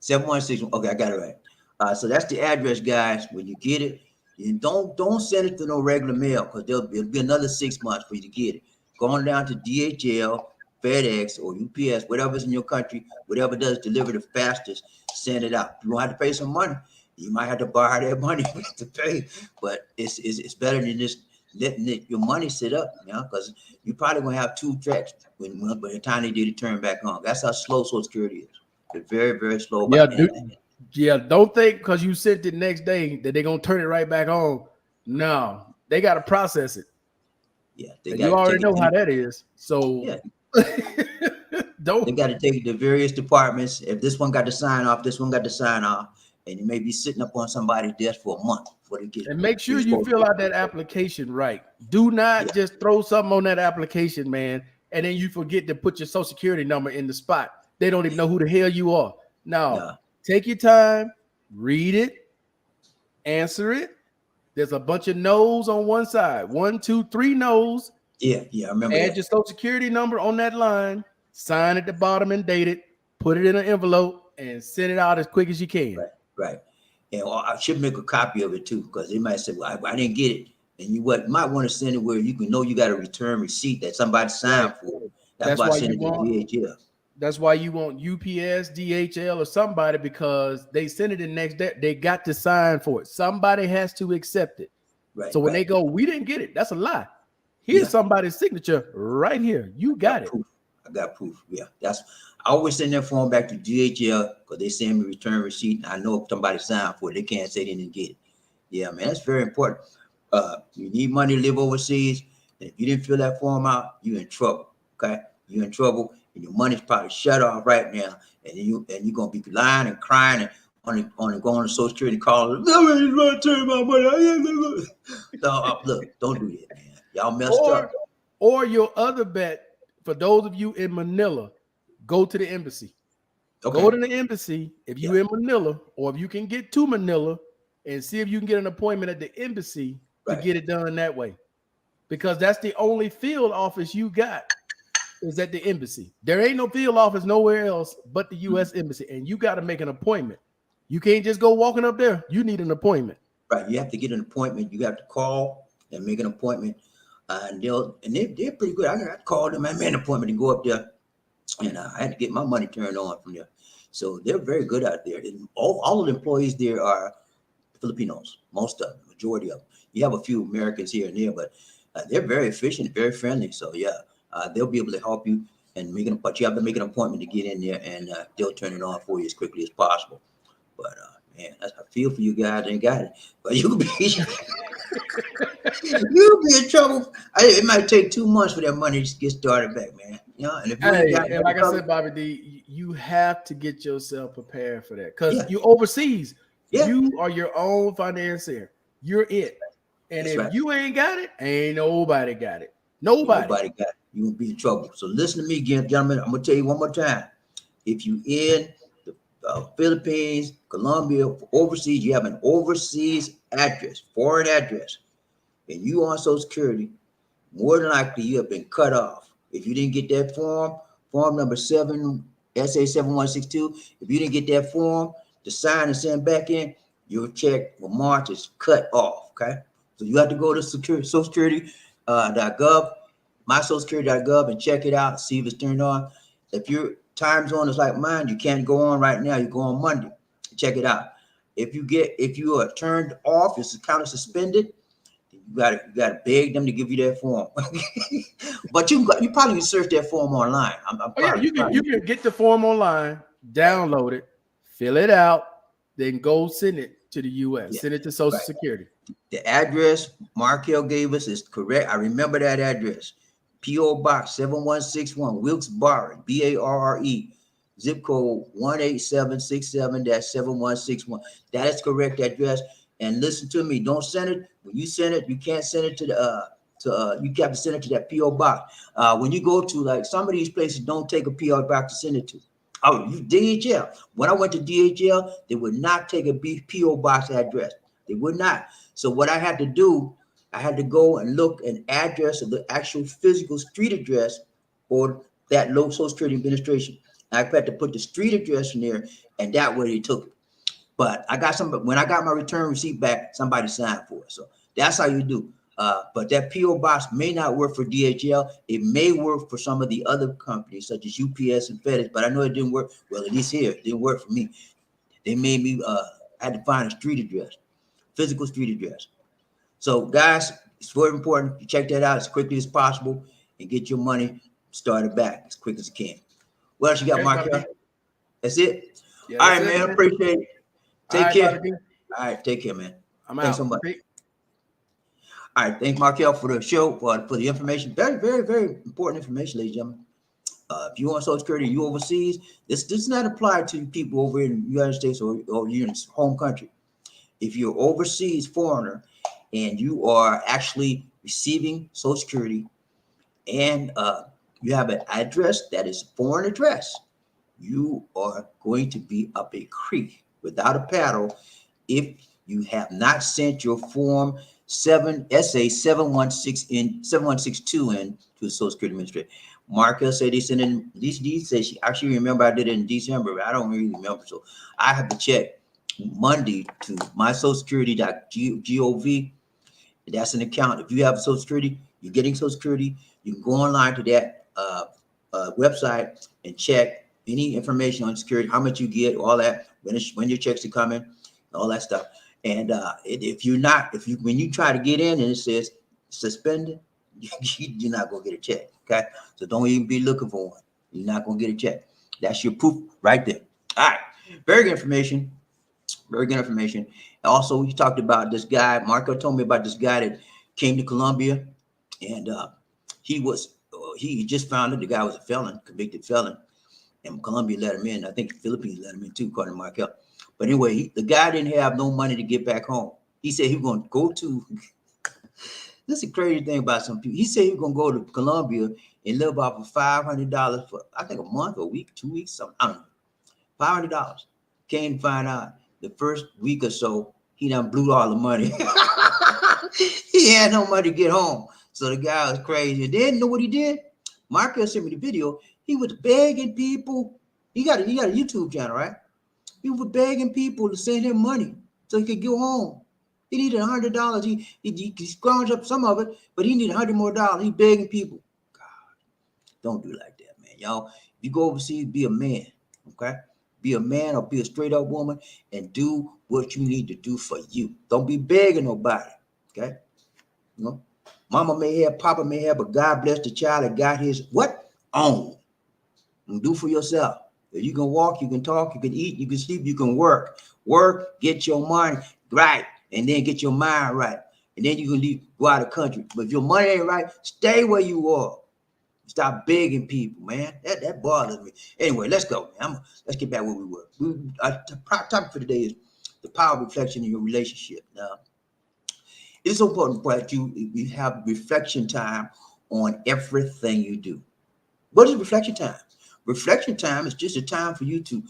7161. Okay, I got it right. So that's the address, guys. When you get it, and don't send it to no regular mail because it'll be another 6 months for you to get it. Go on down to DHL, FedEx or UPS, whatever's in your country, whatever does deliver the fastest, send it out. You won't have to pay some money. You might have to borrow that money to pay, but it's better than just letting your money sit up, you know, because you probably gonna have 2 tracks by the time they do the turn back on. That's how slow Social Security is. They're very, very slow. Don't think because you sent it next day that they're gonna turn it right back on. No, they gotta process it. Yeah, you already know how that is. So yeah. Don't. They got to take it to various departments. If this one got to sign off, this one got to sign off, and you may be sitting up on somebody's desk for a month before they get it. And make sure you fill out that application right. Do not just throw something on that application, man, and then you forget to put your Social Security number in the spot. They don't even know who the hell you are. No. Take your time, read it, answer it. There's a bunch of no's on one side. 1, 2, 3 no's. Yeah, I remember. Add your Social Security number on that line, sign at the bottom and date it, put it in an envelope, and send it out as quick as you can. Right. And I should make a copy of it too, because they might say, well, I didn't get it. And you might want to send it where you can know you got a return receipt that somebody signed for. That's why I send it to DHL. That's why you want UPS, DHL, or somebody, because they send it the next day. They got to sign for it. Somebody has to accept it. Right. So when they go, we didn't get it. That's a lie. Here's somebody's signature right here. You got it. Proof. I got proof. Yeah. I always send that form back to DHL because they send me return receipt. And I know if somebody signed for it, they can't say they didn't get it. Yeah, man, that's very important. You need money to live overseas. And if you didn't fill that form out, you're in trouble. Okay. You're in trouble. And your money's probably shut off right now, and you're gonna be lying and crying and on going to Social Security calling. Nobody's gonna turn my money. So, look, don't do that, man. Y'all messed up. Or your other bet, for those of you in Manila, go to the embassy. Okay. Go to the embassy if you're in Manila, or if you can get to Manila, and see if you can get an appointment at the embassy to get it done that way, because that's the only field office you got. Is at the embassy. There ain't no field office nowhere else but the U.S. embassy, and you got to make an appointment. You can't just go walking up there. You need an appointment. Right. You have to get an appointment. You have to call and make an appointment, and they're pretty good. I called them. I made an appointment to go up there, and I had to get my money turned on from there. So they're very good out there. And all of the employees there are Filipinos. Most of them, majority of them. You have a few Americans here and there, but they're very efficient, very friendly. So they'll be able to help you and but you have to make an appointment to get in there, and they'll turn it on for you as quickly as possible. But man, I feel for you guys. Ain't got it, but you'll be in trouble. It might take 2 months for that money to get started back, man. You know, and if you and like I said, BobbieD, you have to get yourself prepared for that, because you overseas. You are your own financier. You're it, and if you ain't got it, ain't nobody got it. Nobody got it. You will be in trouble. So listen to me again, gentlemen. I'm gonna tell you one more time. If you in the Philippines, Colombia, overseas, you have an overseas address, foreign address, and you on Social Security, more than likely you have been cut off. If you didn't get that form number 7, SA 7162, if you didn't get that form to sign and send back in, your check for March is cut off. Okay, so you have to go to Social Security .gov, mysocialsecurity.gov, and check it out, see if it's turned on. If your time zone is like mine, you can't go on right now. You go on Monday. Check it out. If you are turned off, it's kind of suspended. You gotta beg them to give you that form. But you probably can search that form online. You can get the form online, download it, fill it out, then go send it to the U.S. Send it to Social Security. The address Markell gave us is correct. I remember that address. P.O. Box 7161, Wilkes-Barre, Barre, zip code 18767-7161. That is correct address. And listen to me, don't send it. When you send it, you can't send it to you have to send it to that P.O. Box. When you go to, like, some of these places don't take a P.O. Box to send it to. Oh, DHL. When I went to DHL, they would not take a P.O. Box address. They would not. So what I had to do, I had to go and look an address of the actual physical street address for that local Social Security administration. I had to put the street address in there, and that way they took it. But when I got my return receipt back, somebody signed for it. So that's how you do. But that PO box may not work for DHL. It may work for some of the other companies, such as UPS and FedEx. But I know it didn't work. Well, at least here, it didn't work for me. They made me had to find a street address, physical street address. So, guys, it's very important. You check that out as quickly as possible and get your money started back as quick as you can. What else you got, Markell? That's it. Yeah, all right, man. I appreciate it. Take care. BobbieD. All right, take care, man. Thanks so much. All right, thanks, Markell, for the show, for the information. Very, very, very important information, ladies and gentlemen. If you want Social Security, you overseas, this does not apply to people over in the United States or your home country. If you're overseas foreigner and you are actually receiving Social Security and you have an address that is a foreign address, you are going to be up a creek without a paddle if you have not sent your form 762 in to the Social Security Administration. Markell said he sent in DCD. Said she actually remember I did it in December, but I don't really remember. So I have to check Monday to mysocialsecurity.gov. That's an account. If you have Social Security, you're getting Social Security, you can go online to that website and check any information on security, how much you get, all that, when your checks are coming, all that stuff. And when you try to get in and it says suspended, you're not gonna get a check. Okay, so don't even be looking for one. You're not gonna get a check. That's your proof right there. All right, very good information. Very good information. Also, we talked about this guy. Markell told me about this guy that came to Colombia, and he just found out the guy was a felon, convicted felon, and Colombia let him in. I think the Philippines let him in too, according to Markell. But anyway, the guy didn't have no money to get back home. He said he was going to go to. This is a crazy thing about some people. He said he was going to go to Colombia and live off of $500 for, I think, a month, a week, 2 weeks, something. I don't know. $500. Came to find out the first week or so, he done blew all the money. He had no money to get home. So the guy was crazy. And then, you know what he did? Markell sent me the video. He was begging people. He got a YouTube channel, right? He was begging people to send him money so he could go home. He needed $100. He scrounged up some of it, but he needed $100 more. He begging people. God, don't do like that, man. Y'all, if you go overseas, be a man, okay? Be a man or be a straight up woman and do what you need to do for you. Don't be begging nobody, okay? You know, mama may have, papa may have, but God bless the child that got his what? Own. And do for yourself. If you can walk, you can talk, you can eat, you can sleep, you can work. Work, get your money right, and then get your mind right. And then you can go out of the country. But if your money ain't right, stay where you are. Stop begging people, man. That bothers me. Anyway, let's go. Let's get back where we were. Our topic for today is the power of reflection in your relationship. Now, it's so important that you have reflection time on everything you do. What is reflection time? Reflection time is just a time for you to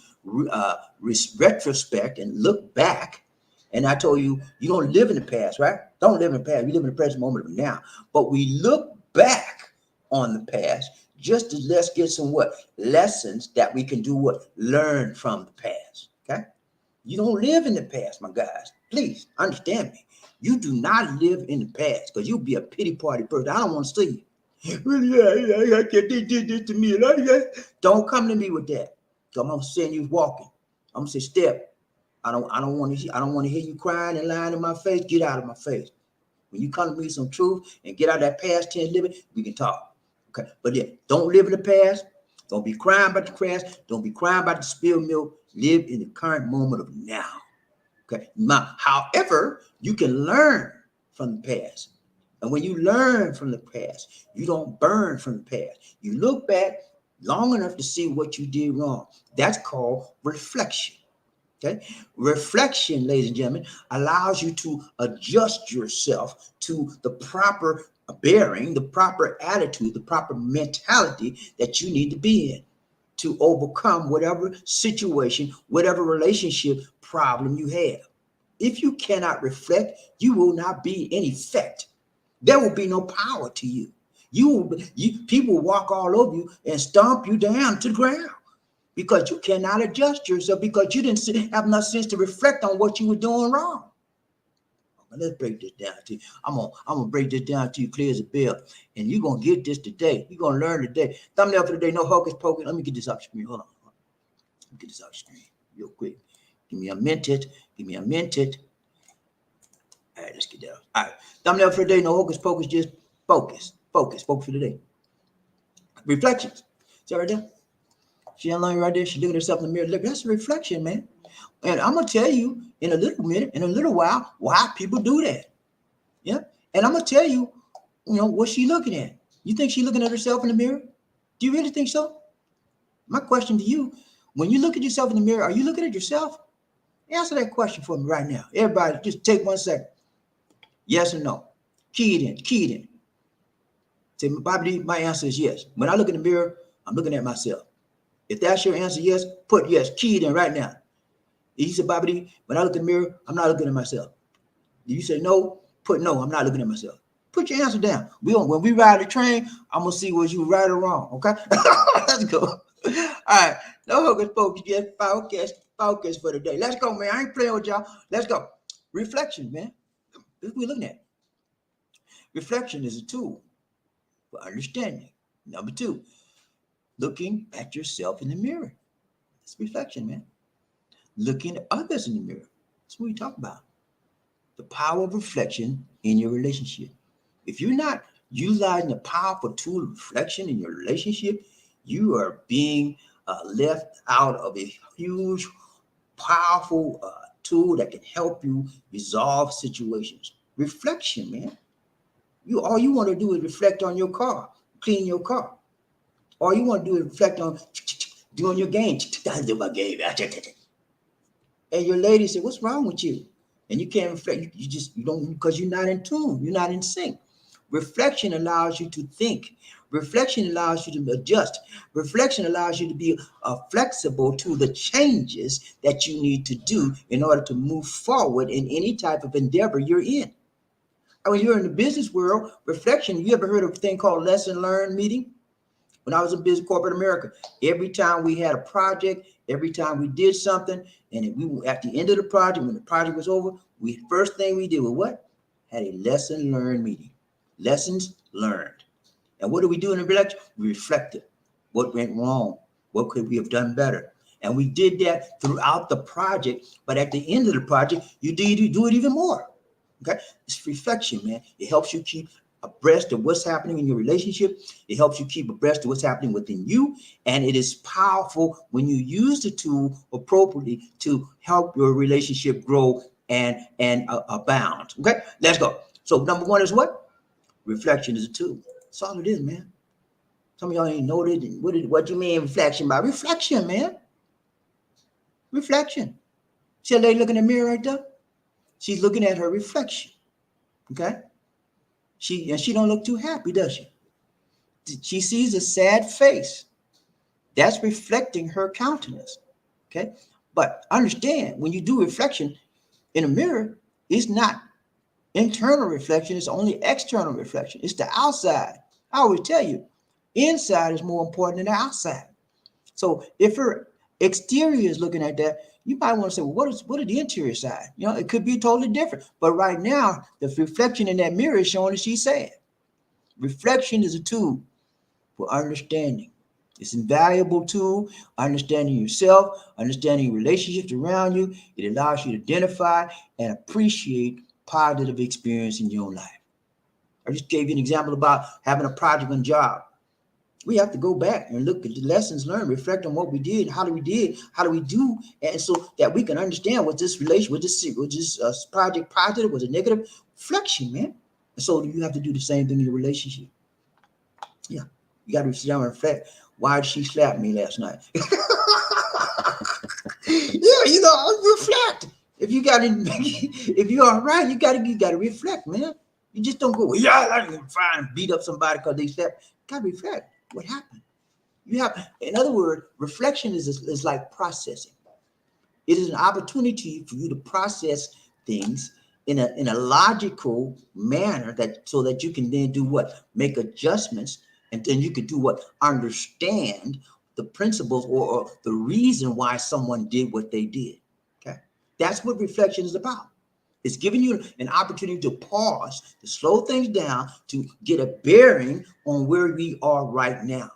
retrospect and look back. And I told you, you don't live in the past, right? Don't live in the past. You live in the present moment of now. But we look back on the past just to let's get some lessons that we can do learn from the past. Okay? You don't live in the past, my guys. Please understand me. You do not live in the past because you'll be a pity party person. I don't want to see you. They did this to me. Don't come to me with that. So I'm gonna send you walking. I'm gonna say step. I don't want to hear you crying and lying in my face. Get out of my face. When you come to me with some truth and get out of that past tense living, we can talk. Okay. But yeah, don't live in the past. Don't be crying about the crash. Don't be crying about the spilled milk. Live in the current moment of now. Okay. Now, however, you can learn from the past. And when you learn from the past, you don't burn from the past. You look back long enough to see what you did wrong. That's called reflection. Okay. Reflection, ladies and gentlemen, allows you to adjust yourself to the proper bearing, the proper attitude, the proper mentality that you need to be in to overcome whatever situation, whatever relationship problem you have. If you cannot reflect, you will not be in effect. There will be no power to you. People walk all over you and stomp you down to the ground because you cannot adjust yourself because you didn't have enough sense to reflect on what you were doing wrong. Let's break this down to you. I'm gonna break this down to you clear as a bell, and you're gonna get this today. You're gonna learn today. Thumbnail for the day, no hocus pocus. Let me get this off the screen. Hold on. Let me get this off the screen real quick. Give me a minute. Give me a minute. All right, let's get that. All right. Thumbnail for the day, no hocus pocus, just focus. Focus for the day. Reflections. See right there? She online right there. She looking at herself in the mirror. Look, that's a reflection, man. And I'm gonna tell you in a little while, why people do that. Yeah. And I'm gonna tell you, what she looking at. You think she looking at herself in the mirror? Do you really think so? My question to you, when you look at yourself in the mirror, are you looking at yourself? Answer that question for me right now. Everybody, just take 1 second. Yes or no? Key it in. Say, BobbieD, my answer is yes. When I look in the mirror, I'm looking at myself. If that's your answer, yes, put yes. Key it in right now. If you say, BobbieD, when I look in the mirror, I'm not looking at myself. If you say no, put no, I'm not looking at myself. Put your answer down. When we ride the train, I'm gonna see was you right or wrong. Okay, let's go. All right, no hocus pocus. Just focus for the day. Let's go, man. I ain't playing with y'all. Let's go. Reflection, man. That's what we're looking at. Reflection is a tool for understanding. Number 2, looking at yourself in the mirror. That's reflection, man. Looking at others in the mirror. That's what we talk about. The power of reflection in your relationship. If you're not utilizing the powerful tool of reflection in your relationship, you are being left out of a huge, powerful tool that can help you resolve situations. Reflection, man. All you want to do is reflect on your car, clean your car. All you want to do is reflect on doing your game. I do my game. And your lady said, "What's wrong with you?" And you can't reflect. You don't, because you're not in tune. You're not in sync. Reflection allows you to think. Reflection allows you to adjust. Reflection allows you to be flexible to the changes that you need to do in order to move forward in any type of endeavor you're in. And when you're in the business world, reflection, you ever heard of a thing called lesson learned meeting? When I was in business corporate America, every time we had a project, every time we did something, and we at the end of the project, when the project was over, first thing we did was what? Had a lesson learned meeting. Lessons learned. And what do we do in the reflection? We reflected. What went wrong? What could we have done better? And we did that throughout the project, but at the end of the project, you do it even more. Okay? It's reflection, man. It helps you keep abreast of what's happening in your relationship. It helps you keep abreast of what's happening within you. And it is powerful when you use the tool appropriately to help your relationship grow and abound. Okay, let's go. So number 1 is what? Reflection is a tool. That's all it is, man. Some of y'all ain't noted. What you mean reflection by? Reflection, man. Reflection. See a lady looking in the mirror right there? She's looking at her reflection. Okay? She don't look too happy, does she? She sees a sad face. That's reflecting her countenance. Okay? But understand, when you do reflection in a mirror, it's not internal reflection, it's only external reflection. It's the outside. I always tell you, inside is more important than the outside. So if her exterior is looking at that, you might want to say, well, what is the interior side? It could be totally different. But right now, the reflection in that mirror is showing that she's sad. Reflection is a tool for understanding. It's an invaluable tool, understanding yourself, understanding relationships around you. It allows you to identify and appreciate positive experience in your own life. I just gave you an example about having a project on job. We have to go back and look at the lessons learned, reflect on what we did, how do we do, and so that we can understand what this relation, what this project positive, was a negative reflection, man. And so you have to do the same thing in your relationship. Yeah, you got to sit down and reflect. Why did she slap me last night? Yeah, reflect. If you're all right, you gotta reflect, man. You just don't go, well, yeah, I'm gonna try and beat up somebody because they slapped. You gotta reflect. What happened? In other words, reflection is like processing. It is an opportunity for you to process things in a logical manner so that you can then do what? Make adjustments, and then you can do what? Understand the principles or the reason why someone did what they did. Okay, that's what reflection is about. It's giving you an opportunity to pause, to slow things down, to get a bearing on where we are right now.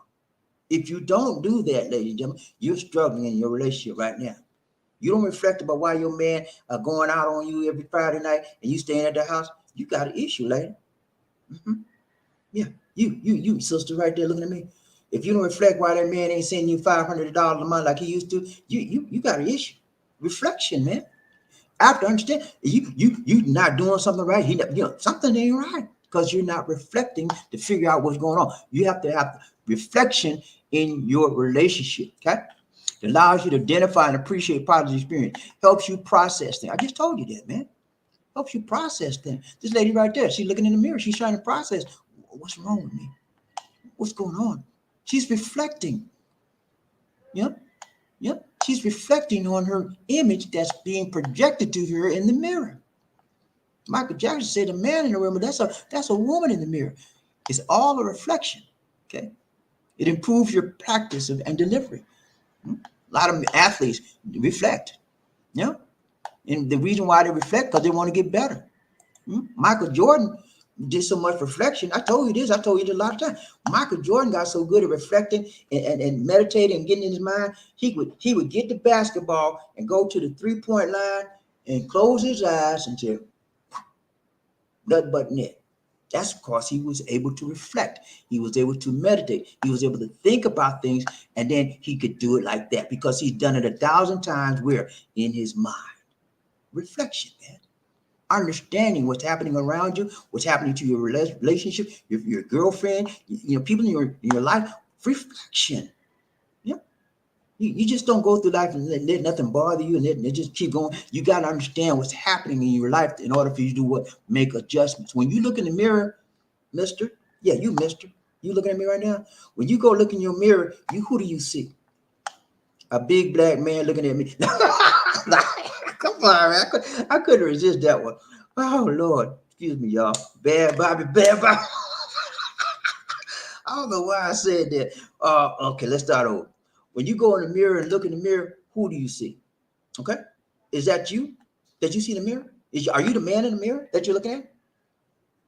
If you don't do that, ladies and gentlemen, you're struggling in your relationship right now. You don't reflect about why your man are going out on you every Friday night and you staying at the house. You got an issue, lady. Yeah, you sister right there looking at me. If you don't reflect why that man ain't sending you $500 a month like he used to, you got an issue. Reflection, man. I have to understand you not doing something right. Something ain't right because you're not reflecting to figure out what's going on. You have to have reflection in your relationship. Okay, it allows you to identify and appreciate positive experience. Helps you process things. I just told you that, man. Helps you process things. This lady right there, she's looking in the mirror. She's trying to process what's wrong with me. What's going on? She's reflecting. Yep. She's reflecting on her image that's being projected to her in the mirror. Michael Jackson said a man in the mirror, but that's a woman in the mirror. It's all a reflection. Okay. It improves your practice and delivery. A lot of athletes reflect. Yeah. And the reason why they reflect because they want to get better. Michael Jordan did so much reflection. I told you this a lot of times. Michael Jordan got so good at reflecting and meditating and getting in his mind. He would get the basketball and go to the 3-point line and close his eyes until nothing but net. That's because he was able to reflect. He was able to meditate. He was able to think about things, and then he could do it like that because he's done it 1,000 times where in his mind. Reflection, man. Understanding what's happening around you, what's happening to your relationship, your girlfriend, people in your life. Reflection. Yeah. You just don't go through life and let nothing bother you and just keep going. You got to understand what's happening in your life in order for you to do what? Make adjustments. When you look in the mirror, mister, you looking at me right now? When you go look in your mirror, who do you see? A big black man looking at me. Come on, man. I couldn't resist that one. Oh, Lord. Excuse me, y'all. Bad Bobby. I don't know why I said that. Okay, let's start over. When you go in the mirror and look in the mirror, who do you see? Okay? Is that you? That you see in the mirror? Are you the man in the mirror that you're looking at?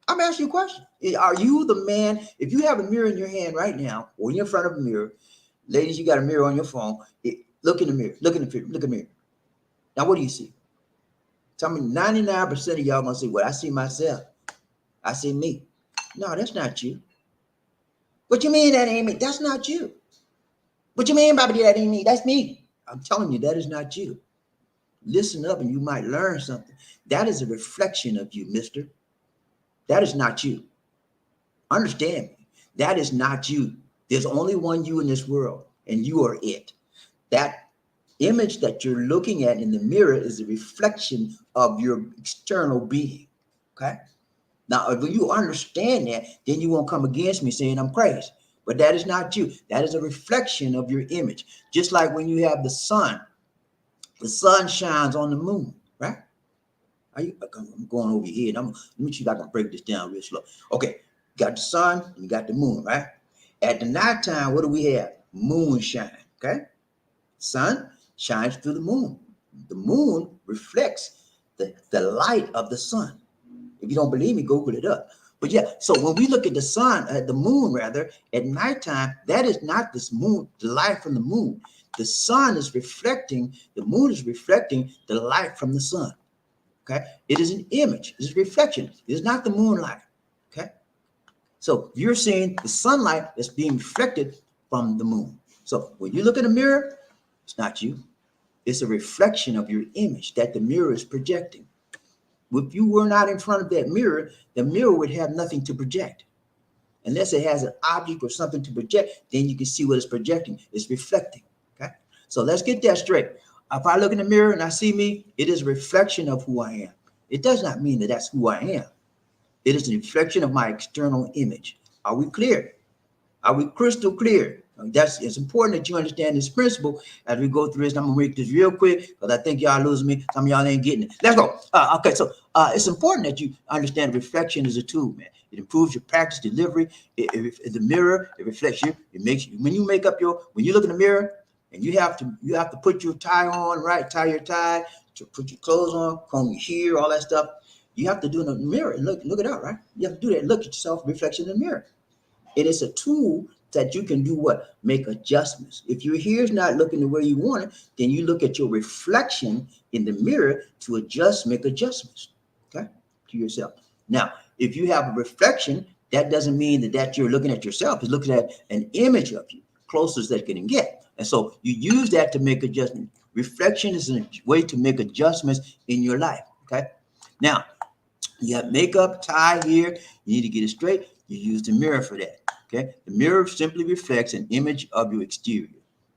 I'm asking you a question. Are you the man? If you have a mirror in your hand right now, or you're in front of a mirror, ladies, you got a mirror on your phone. Look in the mirror. Look in the mirror. Now, what do you see? Tell me 99% of y'all gonna say, well, I see myself. I see me. No, that's not you. What you mean that ain't me? That's not you. What you mean, BobbieD, that ain't me? That's me. I'm telling you, that is not you. Listen up and you might learn something. That is a reflection of you, mister. That is not you. Understand me. That is not you. There's only one you in this world, and you are it. That image that you're looking at in the mirror is a reflection of your external being. Okay. Now, if you understand that, then you won't come against me saying I'm crazy. But that is not you. That is a reflection of your image. Just like when you have the sun shines on the moon, right? I'm going over here. And let me see if I can break this down real slow. Okay, you got the sun and you got the moon, right? At the nighttime, what do we have? Moonshine, okay? Sun shines through the moon. The moon reflects the light of the sun. If you don't believe me, Google it up. But yeah, so when we look at the moon rather, at nighttime, that is not this moon, the light from the moon. The sun is reflecting, the moon is reflecting the light from the sun. Okay, it is an image, it's a reflection. It is not the moonlight. Okay, so you're seeing the sunlight that's being reflected from the moon. So when you look in the mirror, it's not you. It's a reflection of your image that the mirror is projecting. If you were not in front of that mirror, the mirror would have nothing to project. Unless it has an object or something to project, then you can see what it's projecting. It's reflecting. Okay, so let's get that straight. If I look in the mirror and I see me, it is a reflection of who I am. It does not mean that that's who I am. It is a reflection of my external image. Are we clear? Are we crystal clear? It's important that you understand this principle as we go through this. I'm gonna make this real quick because I think y'all losing me. Some of y'all ain't getting it. Let's go. Okay, so it's important that you understand reflection is a tool, man. It improves your practice delivery. The mirror, it reflects you. It makes you when you look in the mirror and you have to put your tie on, right? Tie your tie, to put your clothes on, comb your hair, all that stuff. You have to do it in the mirror and look it up, right? You have to do that. Look at yourself, reflection in the mirror. It is a tool that you can do what? Make adjustments. If your hair is not looking the way you want it, then you look at your reflection in the mirror to adjust, make adjustments, okay, to yourself. Now, if you have a reflection, that doesn't mean that you're looking at yourself. It's looking at an image of you, closest that can get. And so you use that to make adjustments. Reflection is a way to make adjustments in your life, okay? Now, you have makeup, tie here. You need to get it straight. You use the mirror for that. Okay. The mirror simply reflects an image of your exterior.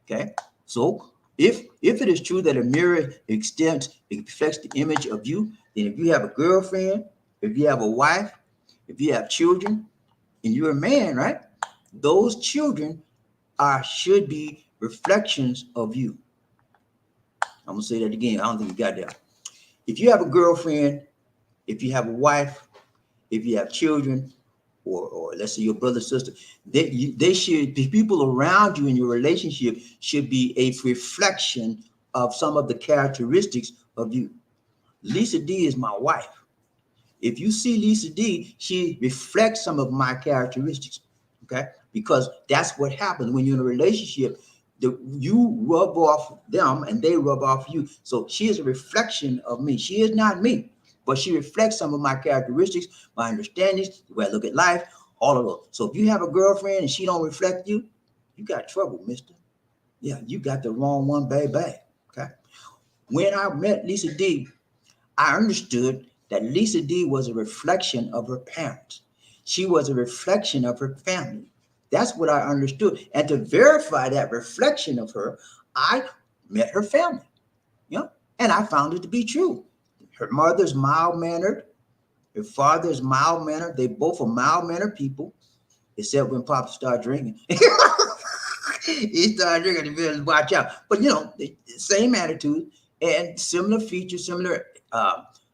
Okay. So if it is true that a mirror it reflects the image of you, then if you have a girlfriend, if you have a wife, if you have children, and you're a man, right? Those children should be reflections of you. I'm gonna say that again. I don't think you got that. If you have a girlfriend, if you have a wife, if you have children, or let's say your brother, sister, they should, the people around you in your relationship should be a reflection of some of the characteristics of you. Lisa D is my wife. If you see Lisa D, she reflects some of my characteristics, okay? Because that's what happens when you're in a relationship. You rub off them and they rub off you. So she is a reflection of me. She is not me, but she reflects some of my characteristics, my understandings, the way I look at life, all of those. So if you have a girlfriend and she don't reflect you, you got trouble, mister. Yeah, you got the wrong one, baby. Okay. When I met Lisa D, I understood that Lisa D was a reflection of her parents. She was a reflection of her family. That's what I understood. And to verify that reflection of her, I met her family. You know, and I found it to be true. Her mother's mild-mannered. Her father's mild-mannered. They both are mild-mannered people, except when Papa started drinking. He started drinking, he better watch out. But, you know, the same attitude and similar features, similar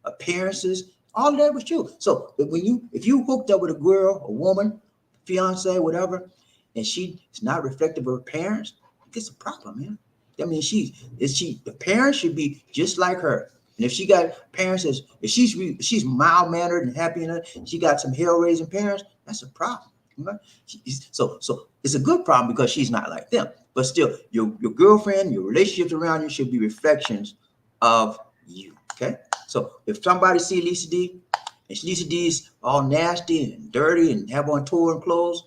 appearances, all of that was true. So if you hooked up with a girl, a woman, fiance, whatever, and she is not reflective of her parents, it's a problem, man. I mean, the parents should be just like her. And if she got parents if she's mild mannered and happy enough, she got some hell raising parents, that's a problem. Okay? So it's a good problem because she's not like them. But still, your girlfriend, your relationships around you should be reflections of you. Okay. So if somebody see Lisa D and Lisa D's all nasty and dirty and have on torn clothes,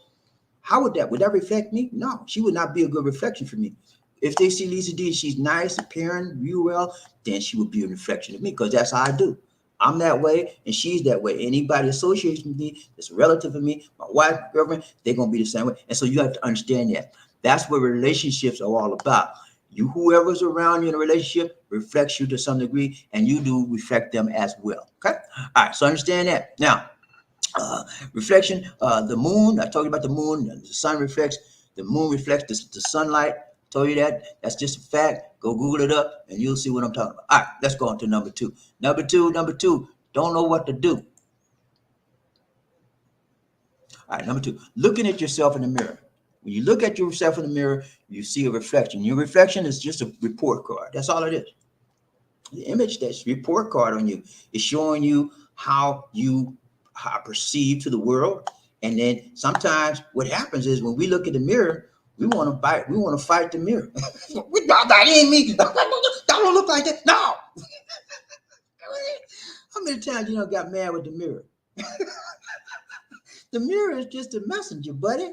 would that reflect me? No, she would not be a good reflection for me. If they see Lisa D, she's nice, appearing, view well, then she would be a reflection of me because that's how I do. I'm that way and she's that way. Anybody associates with me that's a relative of me, my wife, girlfriend, they're going to be the same way. And so you have to understand that. That's what relationships are all about. Whoever's around you in a relationship reflects you to some degree, and you do reflect them as well. Okay. All right. So understand that. Now, reflection, the moon, I told you about the moon, the sun reflects, the moon reflects the sunlight. Told you that. That's just a fact. Go Google it up and you'll see what I'm talking about. All right, let's go on to number two. Number two, don't know what to do. All right, number two, looking at yourself in the mirror. When you look at yourself in the mirror, you see a reflection. Your reflection is just a report card. That's all it is. The image, that's report card on you, is showing you how you are perceived to the world. And then sometimes what happens is when we look at the mirror, we want to fight. We want to fight the mirror. That ain't me. That don't look like that. No. How many times you got mad with the mirror? The mirror is just a messenger, buddy.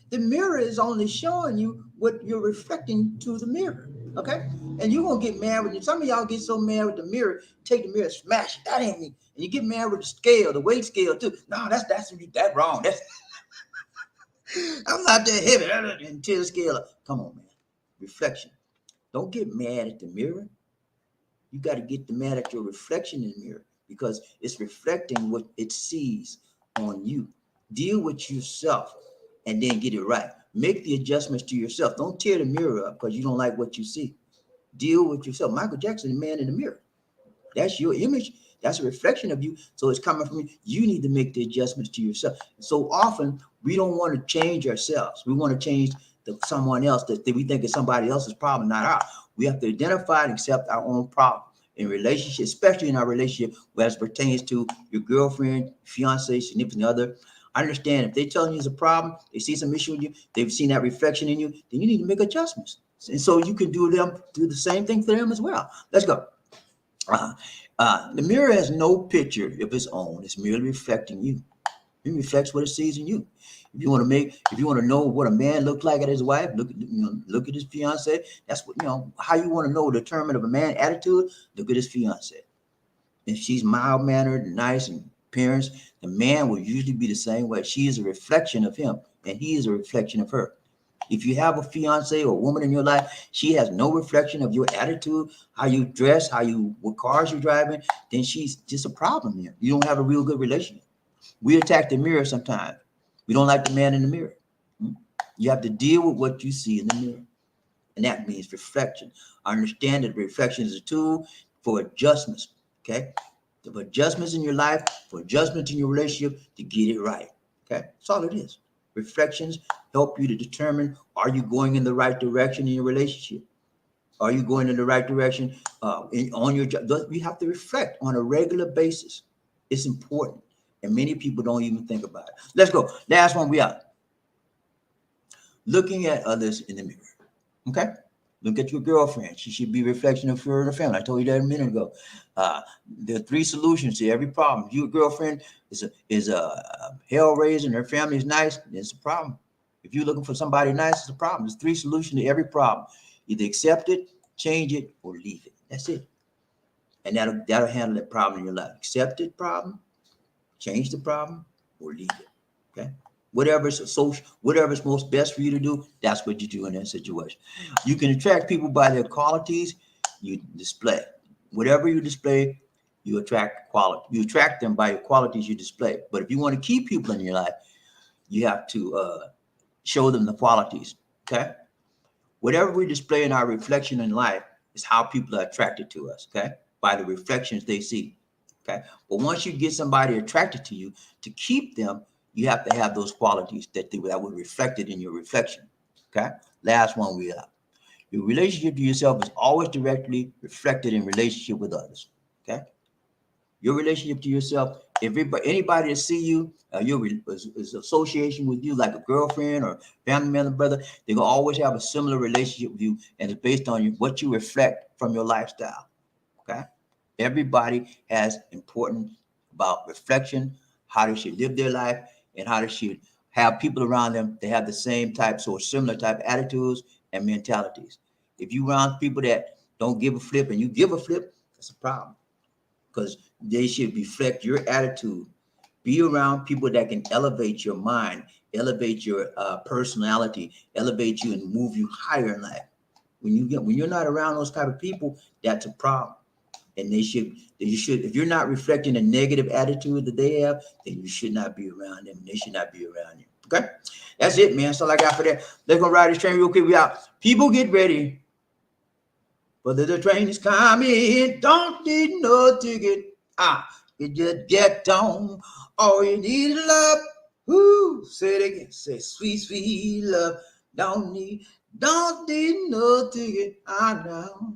The mirror is only showing you what you're reflecting to the mirror. Okay? And you're going to get mad with it. Some of y'all get so mad with the mirror, take the mirror, smash it. That ain't me. And you get mad with the scale, the weight scale too. No, that's wrong. I'm not that heavy until the scale. Come on, man. Reflection. Don't get mad at the mirror. You got to get mad at your reflection in the mirror because it's reflecting what it sees on you. Deal with yourself and then get it right. Make the adjustments to yourself. Don't tear the mirror up because you don't like what you see. Deal with yourself. Michael Jackson, the man in the mirror. That's your image. That's a reflection of you. So it's coming from you. You need to make the adjustments to yourself. So often we don't want to change ourselves. We want to change someone else that we think is somebody else's problem, not ours. We have to identify and accept our own problem in relationship, especially in our relationship, as pertains to your girlfriend, fiance, significant other. I understand if they're telling you it's a problem, they see some issue with you, they've seen that reflection in you, then you need to make adjustments. And so you can do the same thing for them as well. Let's go. The mirror has no picture of its own. It's merely reflecting you. It reflects what it sees in you. If you want to know what a man looks like at his wife, look at his fiance. That's what, how you want to know, determine of a man's attitude, look at his fiance. If she's mild mannered and nice and appearance, the man will usually be the same way. She is a reflection of him, and he is a reflection of her. If you have a fiance or a woman in your life, she has no reflection of your attitude, how you dress, what cars you're driving, then she's just a problem here. You don't have a real good relationship. We attack the mirror sometimes. We don't like the man in the mirror. You have to deal with what you see in the mirror. And that means reflection. I understand that reflection is a tool for adjustments. Okay? For adjustments in your life, for adjustments in your relationship to get it right. Okay? That's all it is. Reflections help you to determine, are you going in the right direction in your relationship? Are you going in the right direction on your job? You have to reflect on a regular basis. It's important. And many people don't even think about it. Let's go. Last one, we out. Looking at others in the mirror. Okay? Look at your girlfriend. She should be a reflection of her and her family. I told you that a minute ago. There are 3 solutions to every problem. If your girlfriend is a hell raiser and her family is nice, it's a problem. If you're looking for somebody nice, it's a problem. There's 3 solutions to every problem. Either accept it, change it, or leave it. That's it. And that'll handle that problem in your life. Accept it, problem, change the problem, or leave it. Okay? Whatever's most best for you to do, that's what you do in that situation. You can attract people by their qualities you display. Whatever you display, you attract quality. You attract them by your qualities you display. But if you want to keep people in your life, you have to show them the qualities. Okay? Whatever we display in our reflection in life is how people are attracted to us. Okay? By the reflections they see. Okay? But once you get somebody attracted to you, to keep them, you have to have those qualities that were reflected in your reflection. Okay? Last one we have. Your relationship to yourself is always directly reflected in relationship with others. Okay? Your relationship to yourself, anybody that see you, your association with you, like a girlfriend or family member, brother, they're gonna always have a similar relationship with you, and it's based on what you reflect from your lifestyle. Okay? Everybody has important about reflection, how they should live their life, and how they should have people around them that have the same types or similar type attitudes and mentalities. If you around people that don't give a flip and you give a flip, that's a problem, because they should reflect your attitude. Be around people that can elevate your mind, elevate your personality, elevate you and move you higher in life. When you're not around those type of people, that's a problem. And you should, if you're not reflecting a negative attitude that they have, then you should not be around them. They should not be around you. Okay? That's it, man. That's all I got for that. Let's go ride this train real quick. We out. People, get ready. Whether the train is coming, don't need no ticket. You just get on. All you need is love. Woo, say it again. Say sweet, sweet love. Don't need no ticket. I know.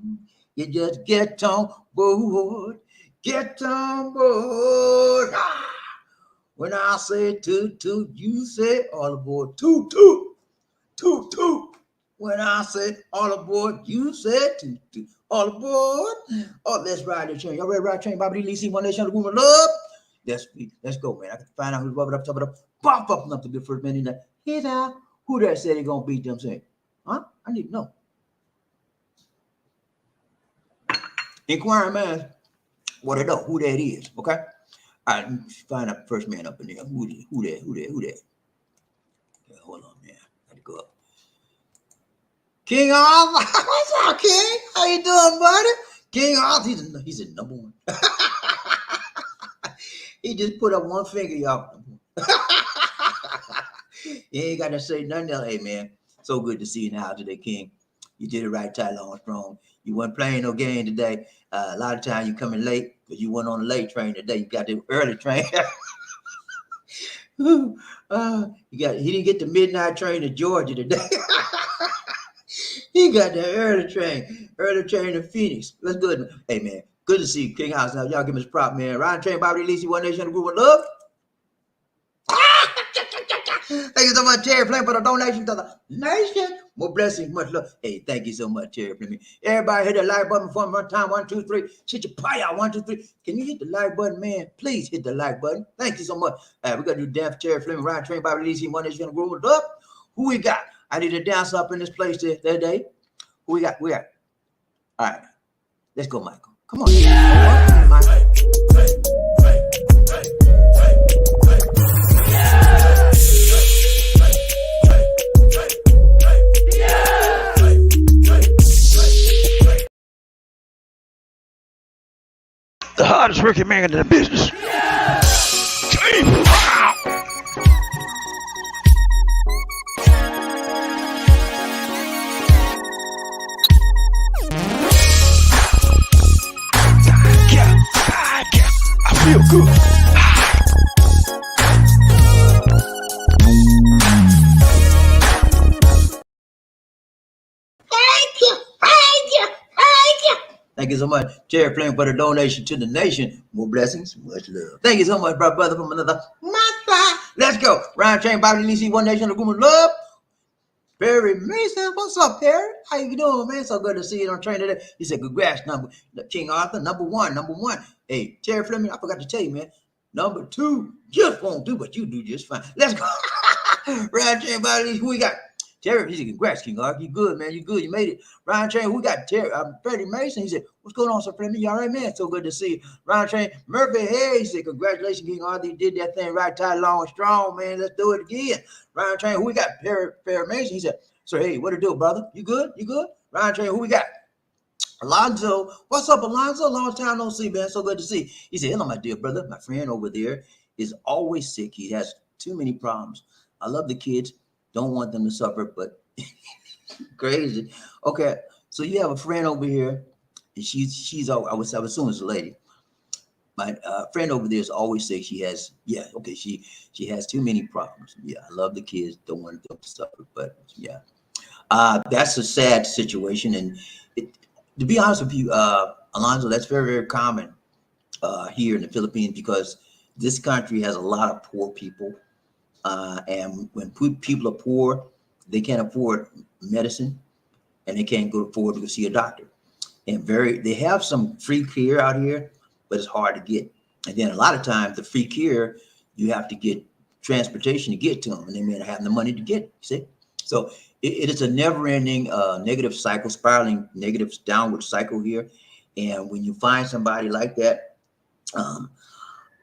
You just get on board. Get on board. When I say toot toot, you say all aboard. Toot toot. Toot toot. When I say all aboard, you said toot toot. All aboard. Oh, let's ride the train. Y'all ready to ride the train? BobbieD, Lee, one nation, the woman love. Let's go, man. I can find out who's rubbing up, top it up. Pop up to the first man in there. Here's how. Who that said he gonna beat them saying? Huh? I need to know. Inquiring man, want to know who that is, okay? All right, find out the first man up in there. Who that? Yeah, hold on, man. Gotta go up. King Off, what's up, King? How you doing, buddy? King Off, he's a number one. He just put up one finger, y'all. He ain't got to say nothing else. Hey, man, so good to see you now today, King. You did it right, Tyler Armstrong. You weren't playing no game today. A lot of times you coming late because you went on the late train today. You got the early train. He didn't get the midnight train to Georgia today. He got the early train to Phoenix. Let's go. Hey, man, Good to see you, King House. Now, y'all give me this prop, man. Ryan Train, BobbieD, Lisi, One Nation, Group of Love. Thank you so much, Terry Flynn, for the donation to the nation. More blessings, much love. Hey, thank you so much, Terry Flynn. Everybody hit the like button for me one time. 1, 2, 3. Shit your pie out. 1, 2, 3. Can you hit the like button, man? Please hit the like button. Thank you so much. We got to do dance for Terry Flynn, Ryan Train, BobbieD, Lisi, One Nation, Group of Love. Who we got? I need to dance up in this place that day. Who we got? All right. Let's go, Michael. Come on. Yeah. Michael. The hardest working man in the business. I feel good. Thank you so much, Terry Flynn, for the donation to the nation. More blessings, much love. Thank you so much, brother, from another mother. Let's go. Ryan Train, BobbieD, Lisi, One Nation, a group of love. Perry Mason, what's up, Perry? How you doing, man? So good to see you on train today. He said, congrats, King Arthur, number one. Hey, Terry Fleming, I forgot to tell you, man. Number 2, just won't do, but you do just fine. Let's go. Ryan Train, BobbieD, who we got? Terry, he said, congrats, King Arthur. You good, man. You good. You made it. Ryan Train, who got Terry? Freddie Mason. He said, what's going on, Sir Fleming? You all right, man? So good to see you. Ryan Train, Murphy Harry, he said, congratulations, King Arthur. You did that thing right, tight, long, and strong, man. Let's do it again. Ryan Train, who we got? Perry Mason. He said, so, hey, what to do, brother? You good? You good? Ryan Train, who we got? Alonzo. What's up, Alonzo? Long time no see, man. So good to see. He said, hello, my dear brother. My friend over there is always sick. He has too many problems. I love the kids. Don't want them to suffer, but crazy. Okay, so you have a friend over here, and she's I would assume it's a lady. My friend over there is always sick. She has she has too many problems. Yeah, I love the kids. Don't want them to suffer, but yeah, that's a sad situation. And to be honest with you, Alonzo, that's very, very common here in the Philippines because this country has a lot of poor people. And when people are poor, they can't afford medicine and they can't afford to go see a doctor. And they have some free care out here, but it's hard to get. And then a lot of times the free care, you have to get transportation to get to them, and they may not have the money to get, see? So it is a never-ending negative cycle, spiraling negative downward cycle here. And when you find somebody like that,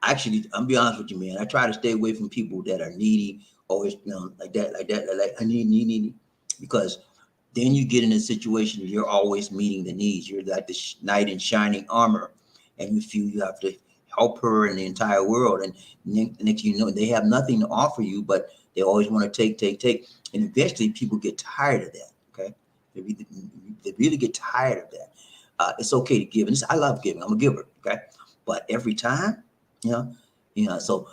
actually, I'm be honest with you, man. I try to stay away from people that are needy, always, like I need, because then you get in a situation where you're always meeting the needs. You're like the knight in shining armor, and you feel you have to help her in the entire world. And next you know, they have nothing to offer you, but they always want to take. And eventually people get tired of that, okay? They really get tired of that. It's okay to give. And I love giving. I'm a giver, okay? But every time, so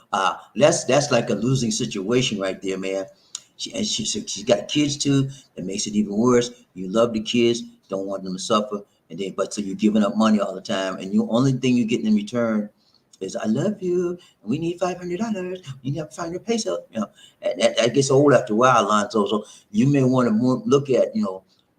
that's like a losing situation right there, man. She's got kids too. That makes it even worse. You love the kids, don't want them to suffer, but so you're giving up money all the time, and the only thing you're getting in return is I love you, and we need $500. You have 500 pesos. And that gets old after a while, Alonzo. So you may want to look at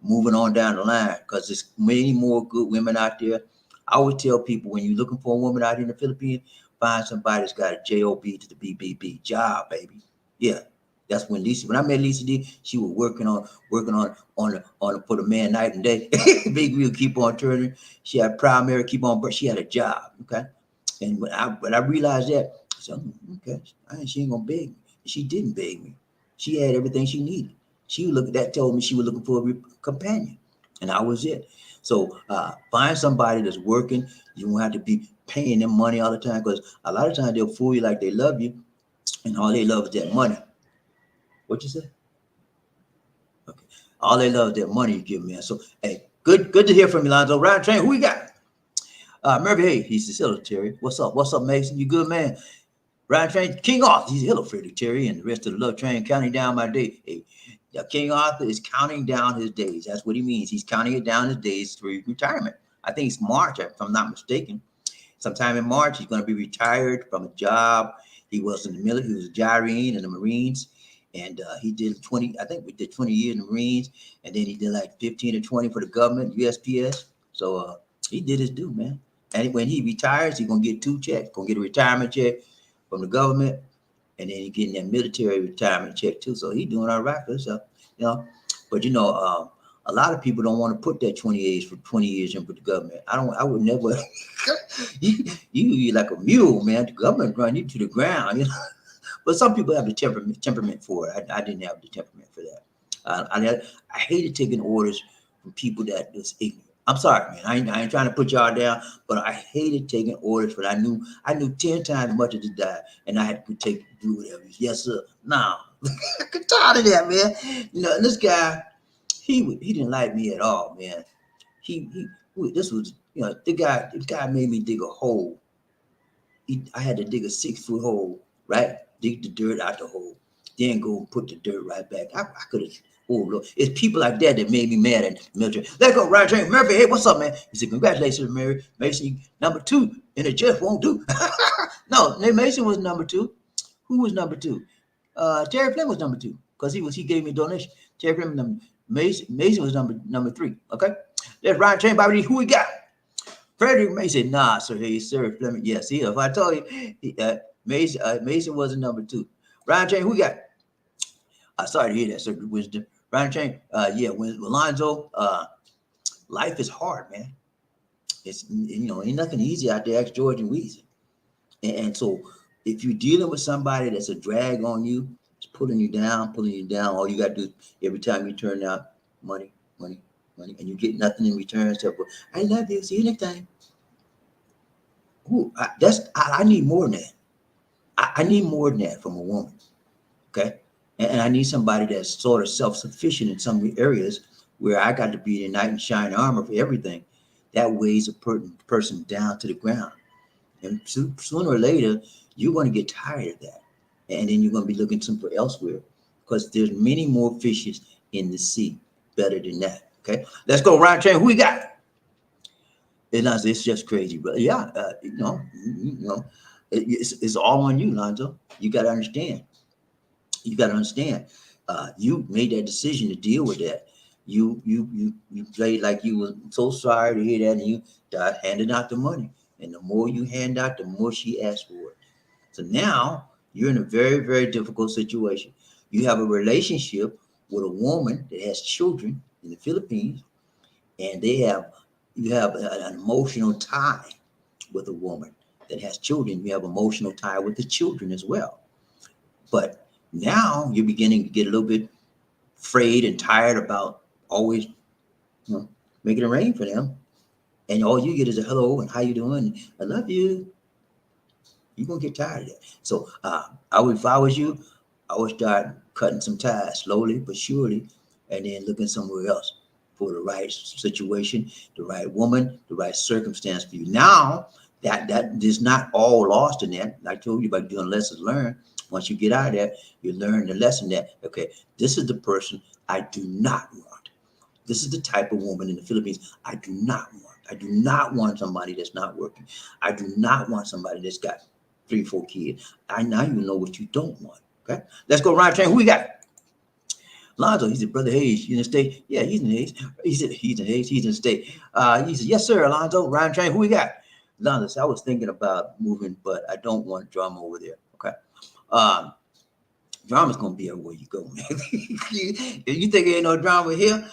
moving on down the line, because there's many more good women out there. I always tell people, when you're looking for a woman out here in the Philippines, find somebody that's got a job to the BBB job, baby. Yeah, that's when I met Lisa D, she was working on for the man night and day. Big wheel keep on turning. She had primary keep on, but she had a job. Okay, and when I realized that, I said, okay, she ain't gonna beg me. She didn't beg me. She had everything she needed. Told me she was looking for a companion, and I was it. So find somebody that's working. You won't have to be paying them money all the time, because a lot of times they'll fool you like they love you, and all they love is that money. What you say? Okay. All they love is that money you give, man. So hey, good to hear from you, Lonzo. Ryan Train, who we got? Murphy, hey, he's the hello, Terry. What's up? What's up, Mason? You good, man? Ryan Train, King Arthur, he's hello, Freddie, Terry, and the rest of the love train counting down my day. Hey, King Arthur is counting down his days. That's what he means. He's counting it down his days for retirement. I think it's March, if I'm not mistaken. Sometime in March, he's going to be retired from a job. He was in the military. He was a gyrene in the Marines, and he did 20. I think we did 20 years in the Marines, and then he did like 15 or 20 for the government, USPS. So he did his due, man. And when he retires, he's gonna get 2 checks. Gonna get a retirement check from the government, and then he getting that military retirement check too. So he's doing all right for himself, you know. But you know, a lot of people don't want to put that 20 years in for the government. I would never. you like a mule, man. The government run you to the ground, you know. But some people have the temperament for it. I didn't have the temperament for that. I hated taking orders from people that was ignorant. I'm sorry, man. I ain't trying to put y'all down, but I hated taking orders. But I knew 10 times as much as to die, and I had to do whatever. Yes, sir. No, I got tired of that, man. You know, and this guy, he didn't like me at all, man. This was, you know, the guy made me dig a hole. I had to dig a 6-foot hole, right? Dig the dirt out the hole, then go and put the dirt right back. I could have. Oh, Lord. It's people like that that made me mad at the military. Let go, Ryan Train Murphy. Hey, what's up, man? He said, congratulations, Mary Mason. Number 2, and it just won't do. No, Mason was number 2. Who was number 2? Terry Flynn was number 2 because he gave me a donation. Terry Flynn, Mason was number 3. Okay, there's Ryan Train BobbieD. Who we got? Frederick Mason. Nah, sir. Hey, sir. Fleming. Yes. See, if I told you, Mason was a number 2. Ryan Train. Who we got? Sorry to hear that, sir. Wisdom. Ryan Train. Yeah. When Alonzo. Life is hard, man. It's, you know, ain't nothing easy out there. Ask George and Weezy. And so, if you're dealing with somebody that's a drag on you, it's pulling you down. All you got to do every time you turn out money, and you get nothing in return. So, I love you. See you next time. Ooh, I need more than that. I need more than that from a woman. Okay, and I need somebody that's sort of self-sufficient in some areas where I got to be the knight in shining armor for everything. That weighs a person down to the ground, and sooner or later you're going to get tired of that, and then you're going to be looking somewhere elsewhere because there's many more fishes in the sea. Better than that. Okay, let's go. Ryan Train. Who we got? It's just crazy, but yeah, you know, it's all on you, Lonzo. You got to understand. You made that decision to deal with that. You played like you were so sorry to hear that, and you started handing out the money. And the more you hand out, the more she asks for it. So now you're in a very, very difficult situation. You have a relationship with a woman that has children in the Philippines, and you have an emotional tie with a woman that has children. You have emotional tie with the children as well. But now you're beginning to get a little bit afraid and tired about always, you know, making it rain for them. And all you get is a hello and how you doing? I love you. You're going to get tired of that. So if I was you, I would start cutting some ties slowly but surely, and then looking somewhere else for the right situation, the right woman, the right circumstance for you. Now that is not all lost in that. I told you about doing lessons learned. Once you get out of that, you learn the lesson that, okay, this is the person I do not want. This is the type of woman in the Philippines I do not want. I do not want somebody that's not working. I do not want somebody that's got 3, 4 kids. Now you know what you don't want. Okay, let's go. Ryan Train. Who we got? Lonzo. He said, Brother Hayes, you in the state? Yeah, he's in the Hayes. He said, he's in Hayes. He's in the state. He said, yes, sir, Lonzo. Ryan Train. Who we got? Lonzo said, I was thinking about moving, but I don't want drama over there. Okay. Drama's gonna be everywhere you go, man. If you think there ain't no drama here,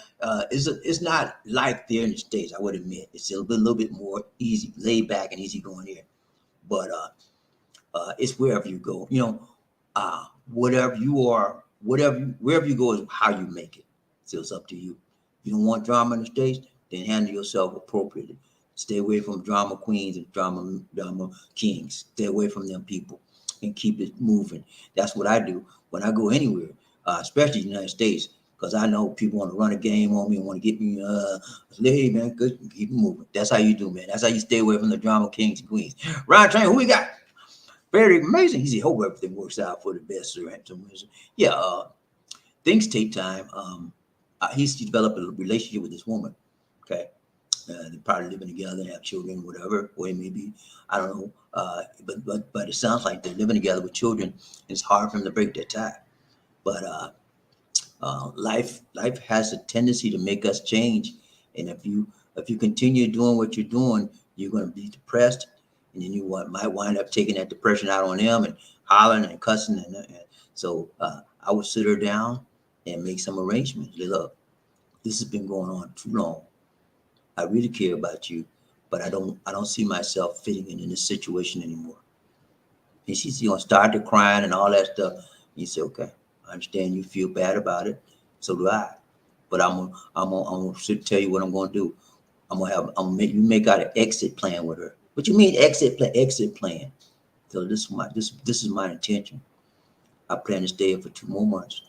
it's not like there in the States. I would admit it's a little bit more easy, laid back, and easy going here. But it's wherever you go. You know, whatever you are, wherever you go is how you make it. So it's up to you. You don't want drama in the States, then handle yourself appropriately. Stay away from drama queens and drama kings. Stay away from them people and keep it moving. That's what I do when I go anywhere, especially the United States, because I know people want to run a game on me and want to get me, hey, man, good, keep it moving. That's how you do, man. That's how you stay away from the drama kings and queens. Ryan Train, who we got? Very amazing. He said, hope everything works out for the best, sir. Yeah, things take time. He's developed a relationship with this woman, okay? They're probably living together and have children, whatever, or it may be, I don't know. But it sounds like they're living together with children. It's hard for them to break that tie. But life has a tendency to make us change, and if you continue doing what you're doing, you're going to be depressed, and then might wind up taking that depression out on them and hollering and cussing, and so I would sit her down and make some arrangements. Say, look, this has been going on too long. I really care about you, but I don't see myself fitting in this situation anymore. And she's started crying and all that stuff. You say, okay, I understand you feel bad about it. So do I. But I'm gonna tell you what I'm gonna do. I'm gonna make you make out an exit plan with her. What you mean exit plan? Exit plan. So this is my intention. I plan to stay here for 2 more months,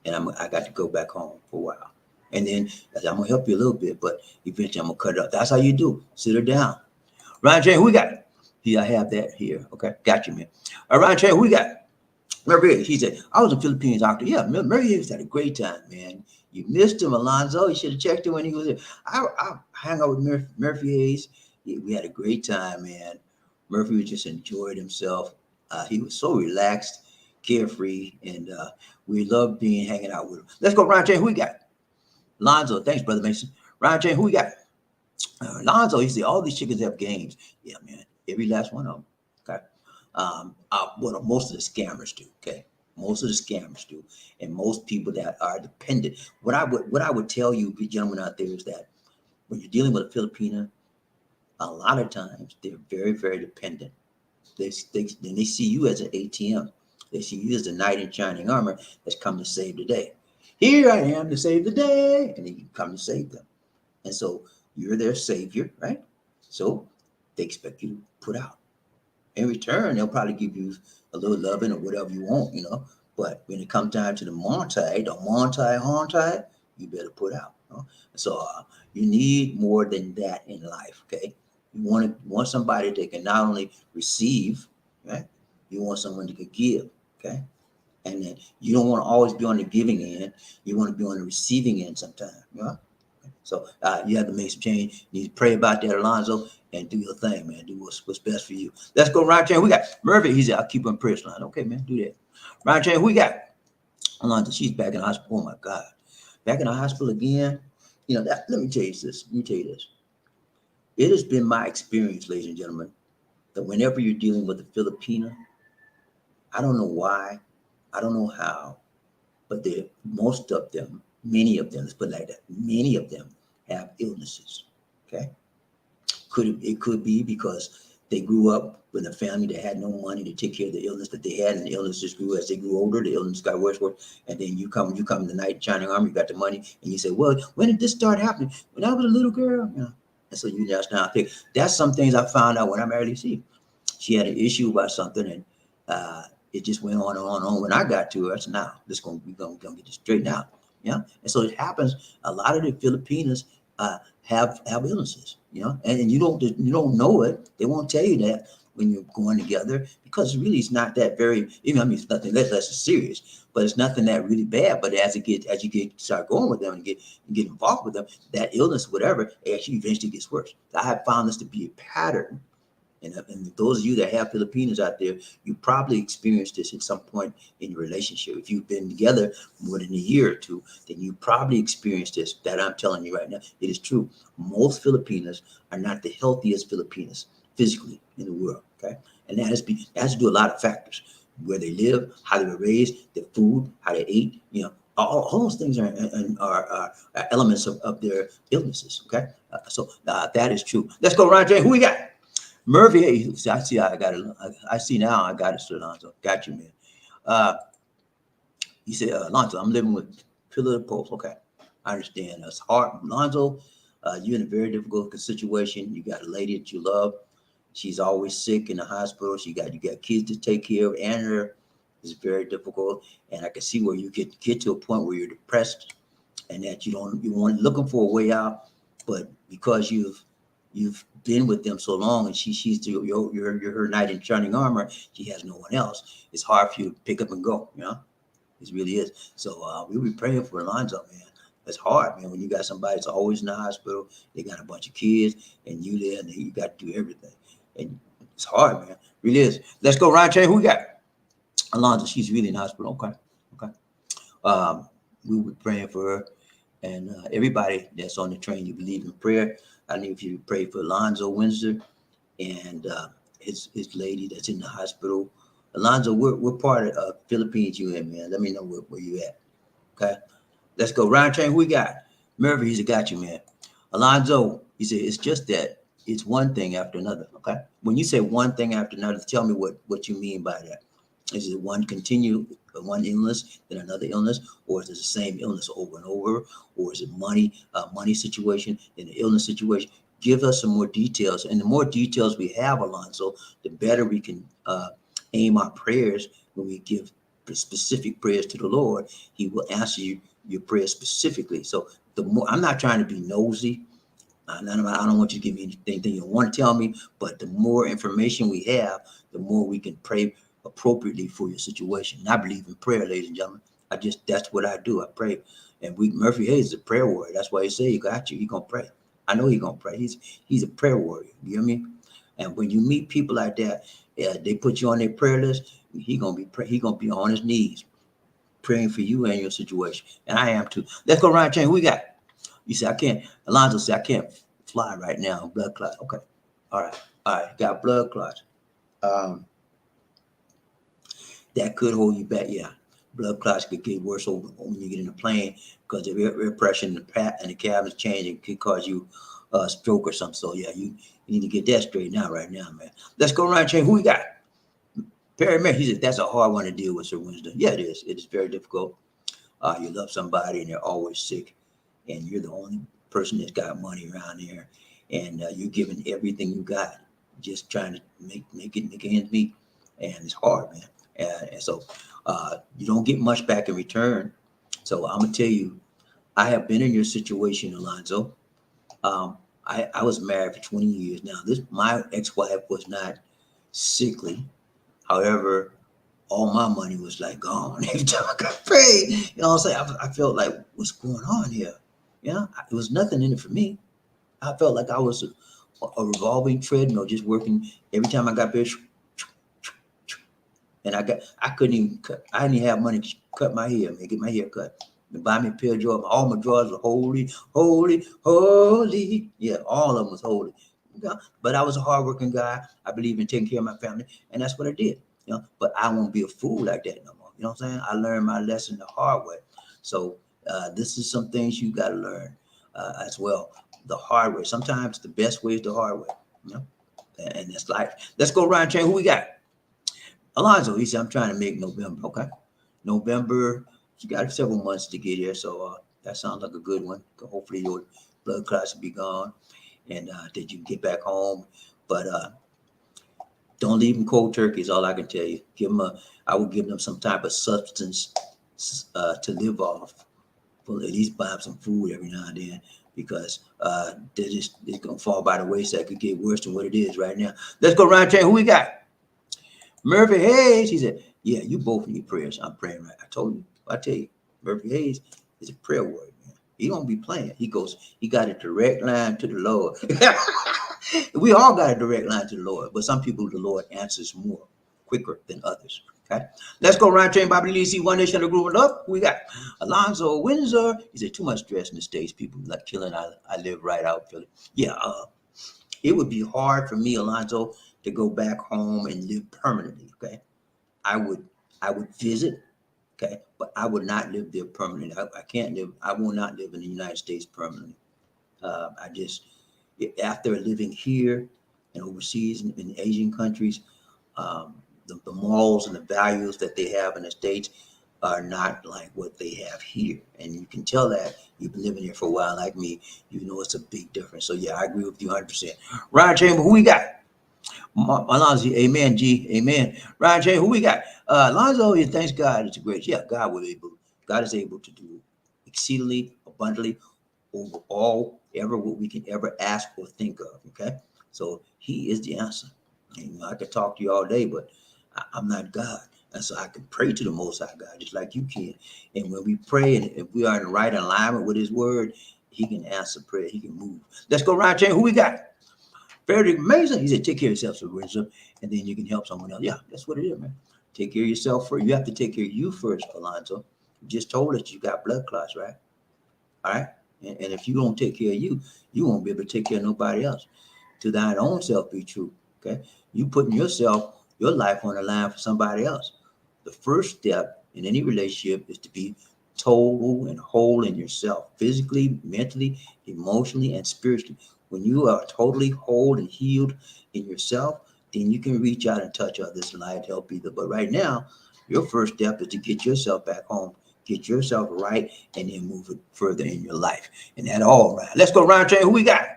and I got to go back home for a while. And then I'm gonna help you a little bit, but eventually I'm gonna cut it up. That's how you do. Sit her down. Ryan Jane, who we got? I have that here. Okay, got you, man. Ryan Jane, who we got? Murphy, he said, I was a Philippine doctor. Yeah, Murphy had a great time, man. You missed him, Alonzo. You should have checked him when he was there. I hung out with Murphy Hayes. We had a great time, man. Murphy just enjoyed himself. He was so relaxed, carefree, and we loved hanging out with him. Let's go, Ryan Jane. Who we got? Lonzo. Thanks, Brother Mason. Ryan Jane, who we got? Lonzo, he said, all these chickens have games. Yeah, man. Every last one of them. Okay. What most of the scammers do. Okay. Most of the scammers do. And most people that are dependent. What I would tell you, gentlemen out there, is that when you're dealing with a Filipina, a lot of times they're very, very dependent. They see you as an ATM. They see you as a knight in shining armor that's come to save the day. Here I am to save the day. And then you come to save them. And so you're their savior, right? So they expect you to put out. In return, they'll probably give you a little loving or whatever you want, But when it comes time to the montai, you better put out. So you need more than that in life, okay? You want somebody that can not only receive, right? You want someone that can give, okay? And then you don't want to always be on the giving end. You want to be on the receiving end sometime, So you have to make some change. You need to pray about that, Alonzo, and do your thing, man. Do what's best for you. Let's go, Ryan Chan. We got Murphy. He said, I'll keep on prayers line. Okay, man, do that. Ryan Chan, who we got? Alonzo, she's back in the hospital. Oh, my God. Back in the hospital again. Let me tell you this. It has been my experience, ladies and gentlemen, that whenever you're dealing with a Filipina, I don't know why, I don't know how, but most of them, many of them, let's put it like that, many of them have illnesses, okay? It could be because they grew up with a family that had no money to take care of the illness that they had, and the illness just grew as they grew older. The illness got worse, and then you come the night shining armor, you got the money, and you say, well, when did this start happening? When I was a little girl, And so you just now think that's some things I found out when I married Lucy. She had an issue about something, and it just went on and on and on. When I got to her, I said, now we're gonna get this straightened out. Yeah. And so it happens. A lot of the Filipinos have illnesses, and you don't know it. They won't tell you that when you're going together, because really it's not that very, it's nothing less serious, but it's nothing that really bad. But as you start going with them and get involved with them, that illness, whatever, actually eventually gets worse. I have found this to be a pattern. And those of you that have Filipinos out there, you probably experienced this at some point in your relationship. If you've been together more than a year or two, then you probably experienced this. That I'm telling you right now, it is true. Most Filipinos are not the healthiest Filipinos physically in the world. Okay, and that has to do with a lot of factors: where they live, how they were raised, their food, how they ate. All those things are elements of their illnesses. Okay, so that is true. Let's go, Ron J. Who we got? Murphy, hey, I see how I got it. I see now I got it, Sir Alonzo. Got you, man. He said, Alonzo, I'm living with pillar of post. Okay, I understand. That's hard. Alonzo, you're in a very difficult situation. You got a lady that you love. She's always sick in the hospital. You got kids to take care of, and her is very difficult. And I can see where you get to a point where you're depressed, and that you want looking for a way out, but because you've been with them so long, and she's you're her knight in shining armor. She has no one else. It's hard for you to pick up and go. It really is. So we'll be praying for Alonzo, man. It's hard, man, when you got somebody that's always in the hospital, they got a bunch of kids, and you there, and you got to do everything. And it's hard, man. It really is. Let's go, Ryan Chain. Who we got? Alonzo, she's really in the hospital. Okay. Okay. We were praying for her, and everybody that's on the train, you believe in prayer. I need you to pray for Alonzo Windsor and his lady that's in the hospital. Alonzo, we're part of Philippines UN, man. Let me know where you at. Okay. Let's go. Ryan Train, who we got? Murphy, he's got you, man. Alonzo, he said, it's just that it's one thing after another. Okay. When you say one thing after another, tell me what you mean by that. Is it one illness, then another illness, or is it the same illness over and over, or is it money situation, then the illness situation? Give us some more details, and the more details we have, Alonzo, the better we can aim our prayers when we give specific prayers to the Lord. He will answer your prayer specifically. So the more, I'm not trying to be nosy. I don't want you to give me anything you want to tell me, but the more information we have, the more we can pray appropriately for your situation. And I believe in prayer, ladies and gentlemen. That's what I do. I pray. And Murphy Hayes is a prayer warrior. That's why he say he got you. He gonna pray. I know he gonna pray. He's a prayer warrior. You hear me? And when you meet people like that, they put you on their prayer list. He gonna be on his knees praying for you and your situation. And I am too. Let's go, Ryan Chain. Who we got? You say I can't. Alonzo said I can't fly right now. Blood clot. Okay. All right. Got blood clots. That could hold you back. Yeah. Blood clots could get worse when you get in the plane because the air pressure in the cabin is changing. It could cause you a stroke or something. So yeah, you need to get that straightened out right now, man. Let's go, Ryan Chain. Who we got? Perry Mayer, he said that's a hard one to deal with, Sir Winston. Yeah, it is. It is very difficult. You love somebody and they're always sick, and you're the only person that's got money around there, and you're giving everything you got, just trying to make ends meet, and it's hard, man. And so you don't get much back in return. So I'm gonna tell you, I have been in your situation, Alonzo. I was married for 20 years now. My ex-wife was not sickly. However, all my money was like gone every time I got paid. You know what I'm saying? I felt like, what's going on here? Yeah, it was nothing in it for me. I felt like I was a revolving treadmill, just working every time I got paid. And I couldn't even cut. I didn't even have money to cut my hair, man, get my hair cut. And buy me a pair of drawers. All my drawers were holy, holy, holy. Yeah, all of them was holy. Yeah, but I was a hardworking guy. I believe in taking care of my family, and that's what I did. You know, but I won't be a fool like that no more. You know what I'm saying? I learned my lesson the hard way. So this is some things you got to learn as well. The hard way. Sometimes the best way is the hard way. You know, and that's life. Let's go, Ryan Chain. Who we got? Alonzo. He said, I'm trying to make November. Okay, November. You got several months to get here, so that sounds like a good one. Hopefully your blood clots will be gone, and that you can get back home. But don't leave them cold turkey is all I can tell you. I would give them some type of substance to live off. Well, at least buy them some food every now and then, because they're gonna fall by the wayside. It could get worse than what it is right now. Let's go, Ryan Chain. Who we got? Murphy Hayes. He said, yeah, you both need prayers. I'm praying right. I told you. I tell you, Murphy Hayes is a prayer warrior, man. He don't be playing. He got a direct line to the Lord. We all got a direct line to the Lord, but some people, the Lord answers more quicker than others. Okay. Let's go, Ryan Train, BobbieD, One Nation, the Groove of Love. We got Alonzo Windsor. He said, too much stress in the States. People like killing. I live right out Philly. Yeah. It would be hard for me, Alonzo, to go back home and live permanently. Okay. I would visit. Okay, but I would not live there permanently. I can't live. I will not live in the United States permanently. After living here and overseas in Asian countries, the morals and the values that they have in the States are not like what they have here. And you can tell that. You've been living here for a while like me. You know it's a big difference. So yeah, I agree with you 100%. Ryan Chamber, who we got? Alonzo, amen, G, amen. Ryan J, who we got? Alonzo, thanks God, it's great. Yeah, God is able to do exceedingly abundantly over all ever what we can ever ask or think of. Okay, so He is the answer. And, I could talk to you all day, but I'm not God. And so I can pray to the Most High God just like you can. And when we pray, and if we are in the right alignment with His Word, He can answer prayer. He can move. Let's go around, Jane. Who we got? Very amazing. He said, take care of yourself, Sir Windsor, and then you can help someone else. Yeah, that's what it is, man. Take care of yourself first. You have to take care of you first, Alonzo. You just told us you got blood clots, right? All right. And if you don't take care of you, you won't be able to take care of nobody else. To thine own self be true. Okay. You putting yourself, your life on the line for somebody else. The first step in any relationship is to be total and whole in yourself, physically, mentally, emotionally, and spiritually. When you are totally whole and healed in yourself, then you can reach out and touch others' lives, help either. But right now, your first step is to get yourself back home, get yourself right, and then move it further in your life. And that all right. Let's go around, train. Who we got?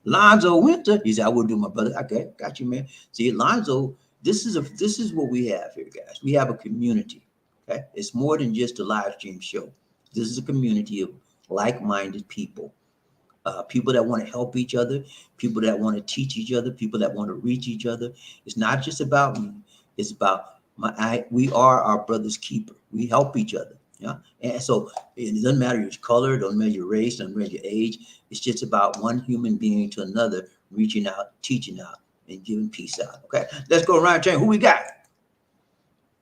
Lonzo Winter. He said, I will do, my brother. Okay, got you, man. See, Lonzo, this is what we have here, guys. We have a community. Okay, it's more than just a live stream show. This is a community of like-minded people. People that want to help each other, people that want to teach each other, people that want to reach each other. It's not just about me. It's about we are our brother's keeper. We help each other. Yeah. And so it doesn't matter your color, doesn't matter your race, doesn't matter your age. It's just about one human being to another, reaching out, teaching out, and giving peace out. Okay. Let's go around, Jane. Who we got?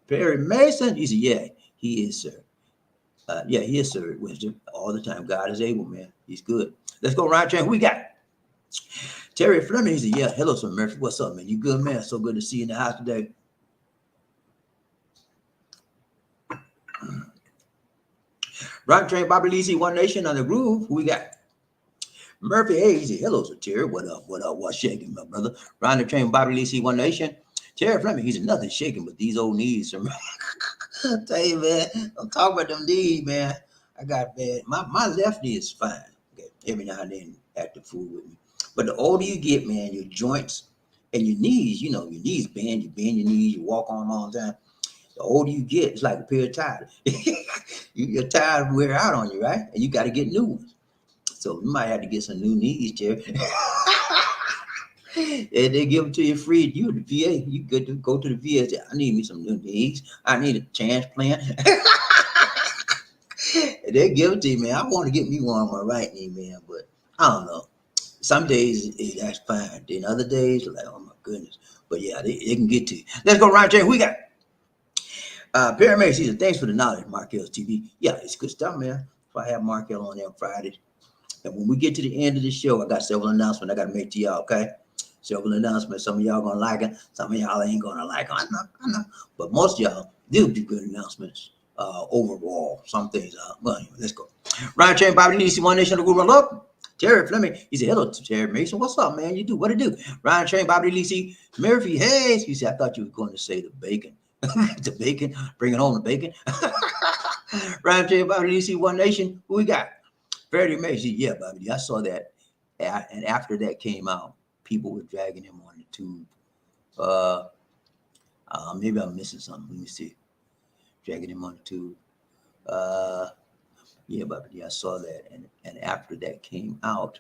Perry Mason. He said, yeah, he is, sir. Yeah, he is, sir, Wisdom. All the time. God is able, man. He's good. Let's go around, Jane. Who we got? Terry Fleming. He said, yeah, hello, sir Murphy. What's up, man? You good, man? So good to see you in the house today. Rock Train, Bobby Lisi, One Nation on the Groove. Who we got? Murphy Hayes. He said, hello, sir Terry. What up? What up? What's shaking, my brother? Round the Train, Bobby Lisi, One Nation. Terry Fleming. He said, nothing shaking but these old knees, sir. Tell you, man, I'm talking about them knees, man. I got bad. My left knee is fine. Okay, every now and then act the fool with me. But the older you get, man, your joints and your knees, your knees bend. You bend your knees. You walk on them all the time. The older you get, it's like a pair of tires. Your tires wear out on you, right? And you got to get new ones. So you might have to get some new knees, Jerry. And they give them to you free. You at the VA, you good to go to the VA. Say, I need me some new knees. I need a transplant. And they give it to you, man. I want to get me one on my right knee, man, but I don't know. Some days that's fine. Then other days, like, oh my goodness. But yeah, they can get to you. Let's go right there. Who we got? Perry Mays, he said, thanks for the knowledge, Markell's TV. Yeah, it's good stuff, man. If I have Markell on there on Fridays. And when we get to the end of the show, I got several announcements I got to make to y'all, okay? Several announcements. Some of y'all gonna like it. Some of y'all ain't gonna like it. I know. But most of y'all, they'll be good announcements. Overall, some things. Well, anyway, let's go. Ryan Chain, Bobby Lee, One Nation, the Google up. Terry Fleming, he said, hello to Terry Mason. What's up, man? You do what it do? Ryan Chain, Bobby Lee, Murphy Hayes. He said, I thought you were going to say the bacon. The bacon, bringing home the bacon. Ryan Chain, Bobby Lee, One Nation. Who we got? Freddie Mason. Yeah, Bobby, I saw that. And after that came out, people were dragging him on the tube. Maybe I'm missing something. Let me see. Dragging him on the tube. Yeah, but yeah, I saw that. And after that came out,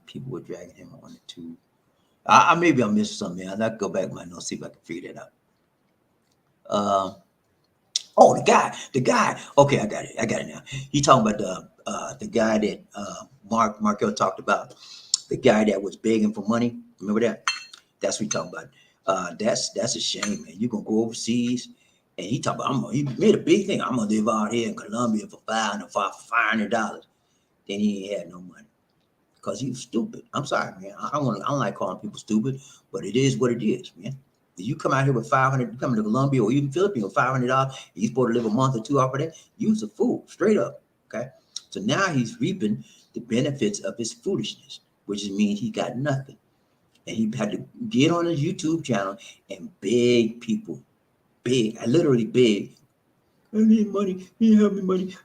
people were dragging him on the tube. Maybe I'm missing something. I'll go back to my notes, see if I can figure that out. Oh, the guy. Okay, I got it now. He talking about the guy that Markell talked about. The guy that was begging for money. Remember that? That's what he talking about. That's a shame, man. You're gonna go overseas, and he talking about he made a big thing. I'm gonna live out here in Colombia for $500. Then he ain't had no money because he was stupid. I'm sorry, man. I don't like calling people stupid, but it is what it is, man. If you come out here with $500, you come to Colombia or even Philippines with $500, you're supposed to live a month or two off of that. You's a fool, straight up. Okay. So now he's reaping the benefits of his foolishness, which means he got nothing. And he had to get on his YouTube channel and beg people. I literally beg. I need money. Can you help me money?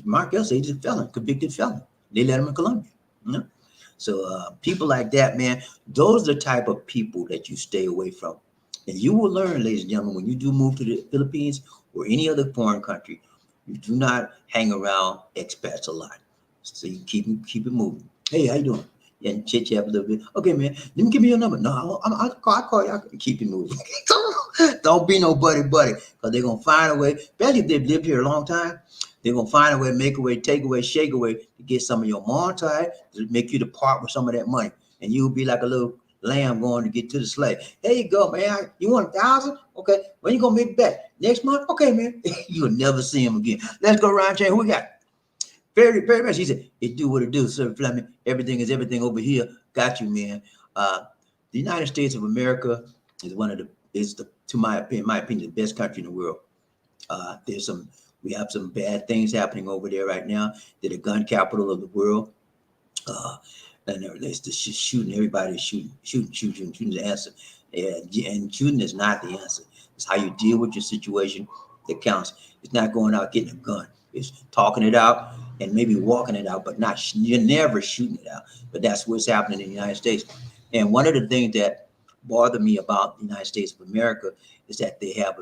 Markell said he's a felon, convicted felon. They let him in Colombia. You know? So people like that, man, those are the type of people that you stay away from. And you will learn, ladies and gentlemen, when you do move to the Philippines or any other foreign country, you do not hang around expats a lot. So you keep it moving. Hey, how you doing? and chit chat a little bit. Okay, man, let me give me your number. No, I'll call you. I can keep it moving. Don't be no buddy, because they're gonna find a way. Especially if they've lived here a long time, they're gonna find a way, make a way, take away, shake away to get some of your money to make you to part with some of that money, and you'll be like a little lamb going to get to the slave. There you go, man. You want 1,000? Okay. When you gonna make it back? Next month? Okay, man. You'll never see him again. Let's go around, Jay. Who we got? Very, very much. He said, it do what it do, Sir Fleming. Everything is everything over here. Got you, man. The United States of America is to my opinion, the best country in the world. We have some bad things happening over there right now. They're the gun capital of the world. And they're just shooting, everybody shooting the answer. And shooting is not the answer. It's how you deal with your situation that counts. It's not going out getting a gun. It's talking it out and maybe walking it out, but you're never shooting it out. But that's what's happening in the United States. And one of the things that bother me about the United States of America is that they have a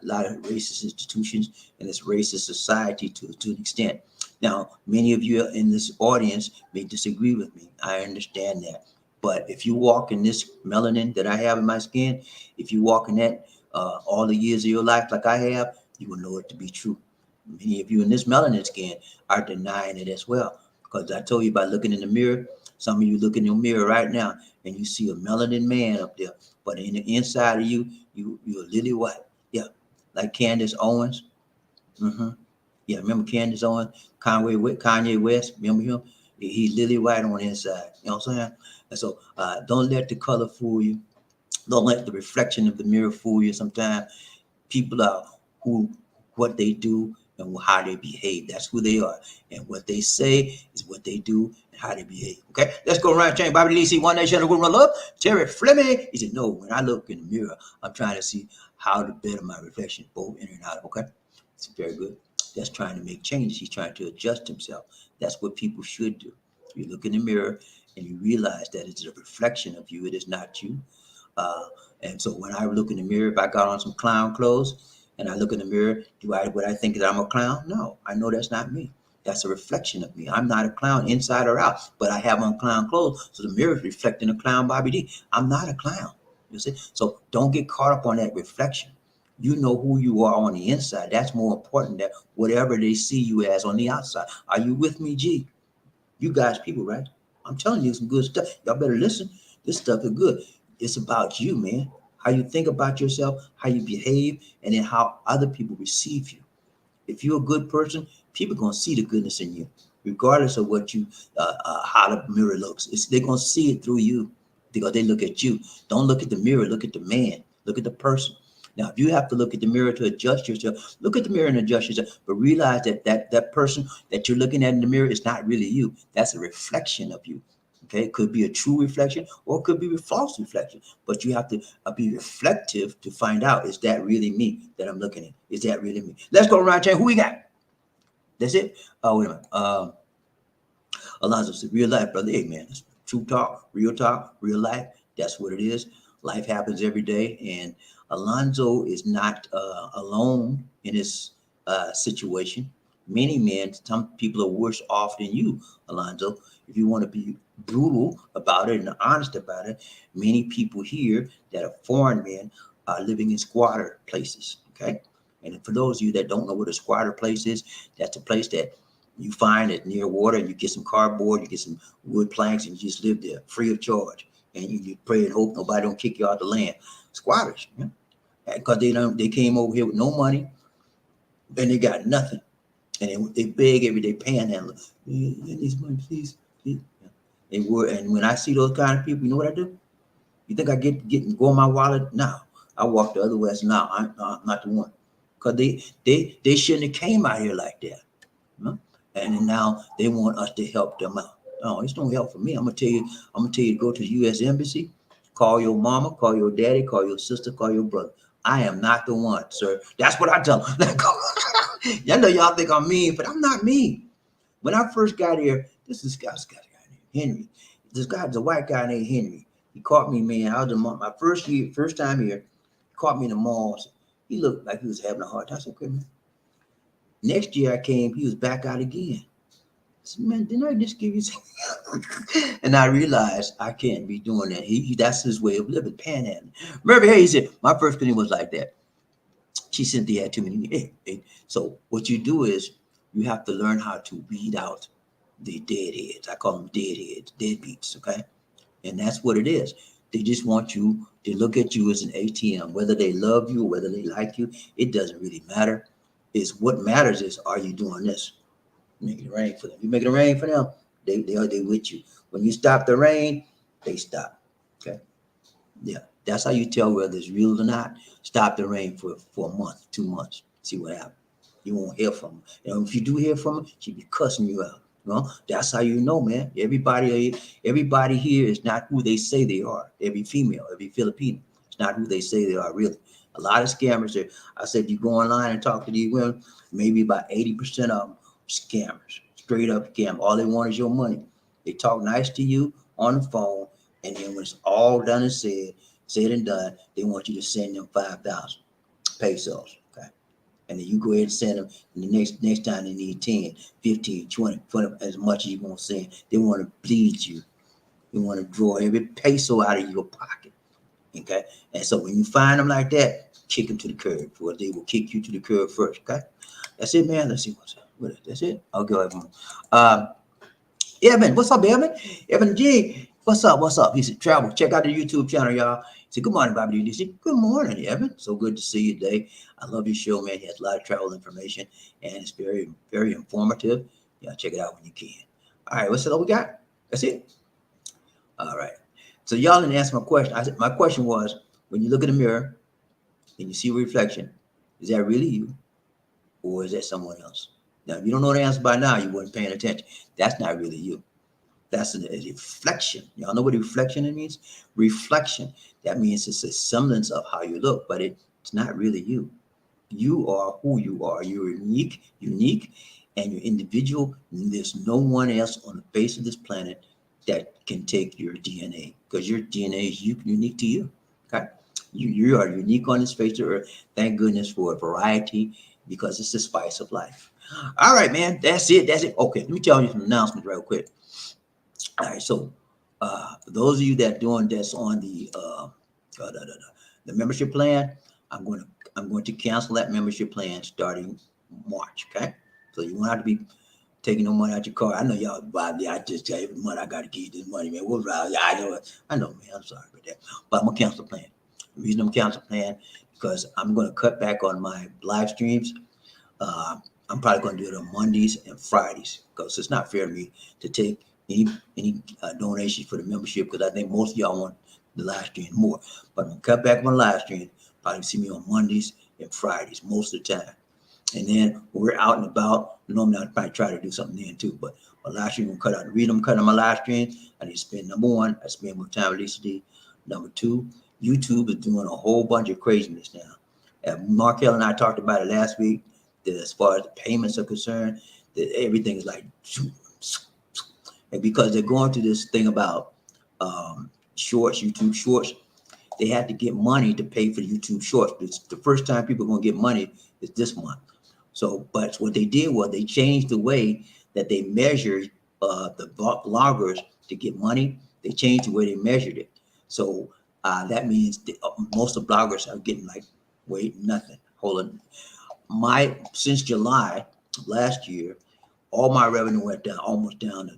lot of racist institutions and this racist society to an extent. Now, many of you in this audience may disagree with me. I understand that. But if you walk in this melanin that I have in my skin, if you walk in that all the years of your life like I have, you will know it to be true. Many of you in this melanin skin are denying it as well. Because I told you by looking in the mirror, some of you look in your mirror right now and you see a melanin man up there. But in the inside of you, you're lily white. Yeah, like Candace Owens. Yeah, remember Candace Owens? Kanye West, remember him? He's lily white on the inside. You know what I'm saying? And so don't let the color fool you. Don't let the reflection of the mirror fool you. Sometimes people are what they do and how they behave. That's who they are. And what they say is what they do and how they behave. Okay, let's go around change. BobbieD, see One Nation, one love. Terry Fleming. He said, no, when I look in the mirror, I'm trying to see how to better my reflection, both in and out. Okay, it's very good. That's trying to make changes. He's trying to adjust himself. That's what people should do. You look in the mirror and you realize that it's a reflection of you. It is not you. And so when I look in the mirror, if I got on some clown clothes and I look in the mirror, would I think that I'm a clown? No, I know that's not me. That's a reflection of me. I'm not a clown inside or out, but I have on clown clothes. So the mirror is reflecting a clown BobbieD. I'm not a clown. You see? So don't get caught up on that reflection. You know who you are on the inside. That's more important than whatever they see you as on the outside. Are you with me, G? You guys, people, right? I'm telling you some good stuff. Y'all better listen. This stuff is good. It's about you, man. How you think about yourself, how you behave, and then how other people receive you. If you're a good person, people are going to see the goodness in you, regardless of what how the mirror looks. They're going to see it through you because they look at you. Don't look at the mirror. Look at the man. Look at the person. Now, if you have to look at the mirror to adjust yourself, look at the mirror and adjust yourself, but realize that person that you're looking at in the mirror is not really you. That's a reflection of you. Okay, it could be a true reflection or it could be a false reflection, but you have to be reflective to find out, is that really me that I'm looking at? Is that really me? Let's go around, Jay. Who we got? That's it? Oh, wait a minute. Alonzo said, real life, brother. Hey, man, that's true talk, real life. That's what it is. Life happens every day, and Alonzo is not alone in his situation. Many men, some people are worse off than you, Alonzo. If you want to be brutal about it and honest about it, many people here that are foreign men are living in squatter places, okay? And for those of you that don't know what a squatter place is, that's a place that you find it near water, and you get some cardboard, you get some wood planks, and you just live there free of charge. And you pray and hope nobody don't kick you out the land. Squatters, because they came over here with no money, and they got nothing, and they beg every day, panhandle. I need money, please. And when I see those kind of people, you know what I do? You think I go in my wallet? No, I walk the other way. No, I'm not the one, because they shouldn't have came out here like that. And now they want us to help them out. No, it's no help for me. I'm gonna tell you to go to the U.S. Embassy, call your mama, call your daddy, call your sister, call your brother. I am not the one, sir. That's what I tell them. Y'all know y'all think I'm mean, but I'm not mean. When I first got here, this guy named Henry. This guy's a white guy named Henry. He caught me, man. I was in my first time here. He caught me in the mall. He looked like he was having a hard time. I said, okay, man. Next year I came, he was back out again. said, man, didn't I just give you something? And I realized I can't be doing that. That's his way of living, panhandling. Remember, hey, he said, my first penny was like that. She said they had too many. So what you do is you have to learn how to weed out the deadheads. I call them deadheads, deadbeats, okay? And that's what it is. They just want you to look at you as an ATM. Whether they love you or whether they like you, it doesn't really matter. It's what matters is, are you doing this? Making it rain for them. You making it rain for them, they are with you. When you stop the rain, they stop. Okay. Yeah. That's how you tell whether it's real or not. Stop the rain for a month, 2 months. See what happens. You won't hear from them. And if you do hear from them, she'll be cussing you out. Well, that's how you know, man. Everybody here is not who they say they are. Every female, every Filipino, it's not who they say they are really. A lot of scammers are. I said, you go online and talk to these women, maybe about 80% of them scammers, straight up scam. All they want is your money. They talk nice to you on the phone, and then when it's all done and said and done, they want you to send them 5,000 pesos. Okay. And then you go ahead and send them, and the next time they need 10, 15, 20, as much as you want to send. They want to bleed you. They want to draw every peso out of your pocket. Okay. And so when you find them like that, kick them to the curb, or they will kick you to the curb first. Okay. That's it, man. Let's see what's up. That's it. I'll go ahead. Evan, what's up, Evan? Evan G, what's up? What's up? He said, travel. Check out the YouTube channel, y'all. He said, good morning, BobbieD. He said, good morning, Evan. So good to see you today. I love your show, man. He has a lot of travel information, and it's very, very informative. Yeah, check it out when you can. All right, what's all we got? That's it. All right. So y'all didn't answer my question. My question was, when you look in the mirror and you see a reflection, is that really you, or is that someone else? Now, if you don't know the answer by now, you weren't paying attention. That's not really you. That's a reflection. Y'all know what reflection it means? Reflection. That means it's a semblance of how you look, but it's not really you. You are who you are. You're unique, and you're individual. There's no one else on the face of this planet that can take your DNA, because your DNA is unique to you. Okay? You are unique on this face of the earth. Thank goodness for a variety, because it's the spice of life. All right, man. That's it. Okay, let me tell you some announcements real quick. All right, so for those of you that doing this on the membership plan, I'm going to cancel that membership plan starting March. Okay, so you won't have to be taking no money out your car. I know y'all, Bobby. I just tell you every month I got to give you this money, man. We'll ride. Yeah, I know, man. I'm sorry about that, but I'm gonna cancel the plan. The reason I'm canceling the plan because I'm going to cut back on my live streams. I'm probably going to do it on Mondays and Fridays, because it's not fair to me to take any donations for the membership, because I think most of y'all want the live stream more. But I'm going to cut back on live stream. Probably see me on Mondays and Fridays most of the time. And then when we're out and about, normally I'll probably try to do something then too. But my live stream will cut out. The reason I'm cutting my live stream, I need to spend, number one, I spend more time with Lisa D. Number two, YouTube is doing a whole bunch of craziness now. And Markell and I talked about it last week, that as far as the payments are concerned, that everything is like, and because they're going through this thing about shorts, YouTube shorts, they had to get money to pay for YouTube shorts. It's the first time people are going to get money is this month. So, but what they did was they changed the way that they measured the bloggers to get money. They changed the way they measured it. So that means most of the bloggers are getting like, wait, nothing. Hold on. Since July of last year, all my revenue went down, almost down to,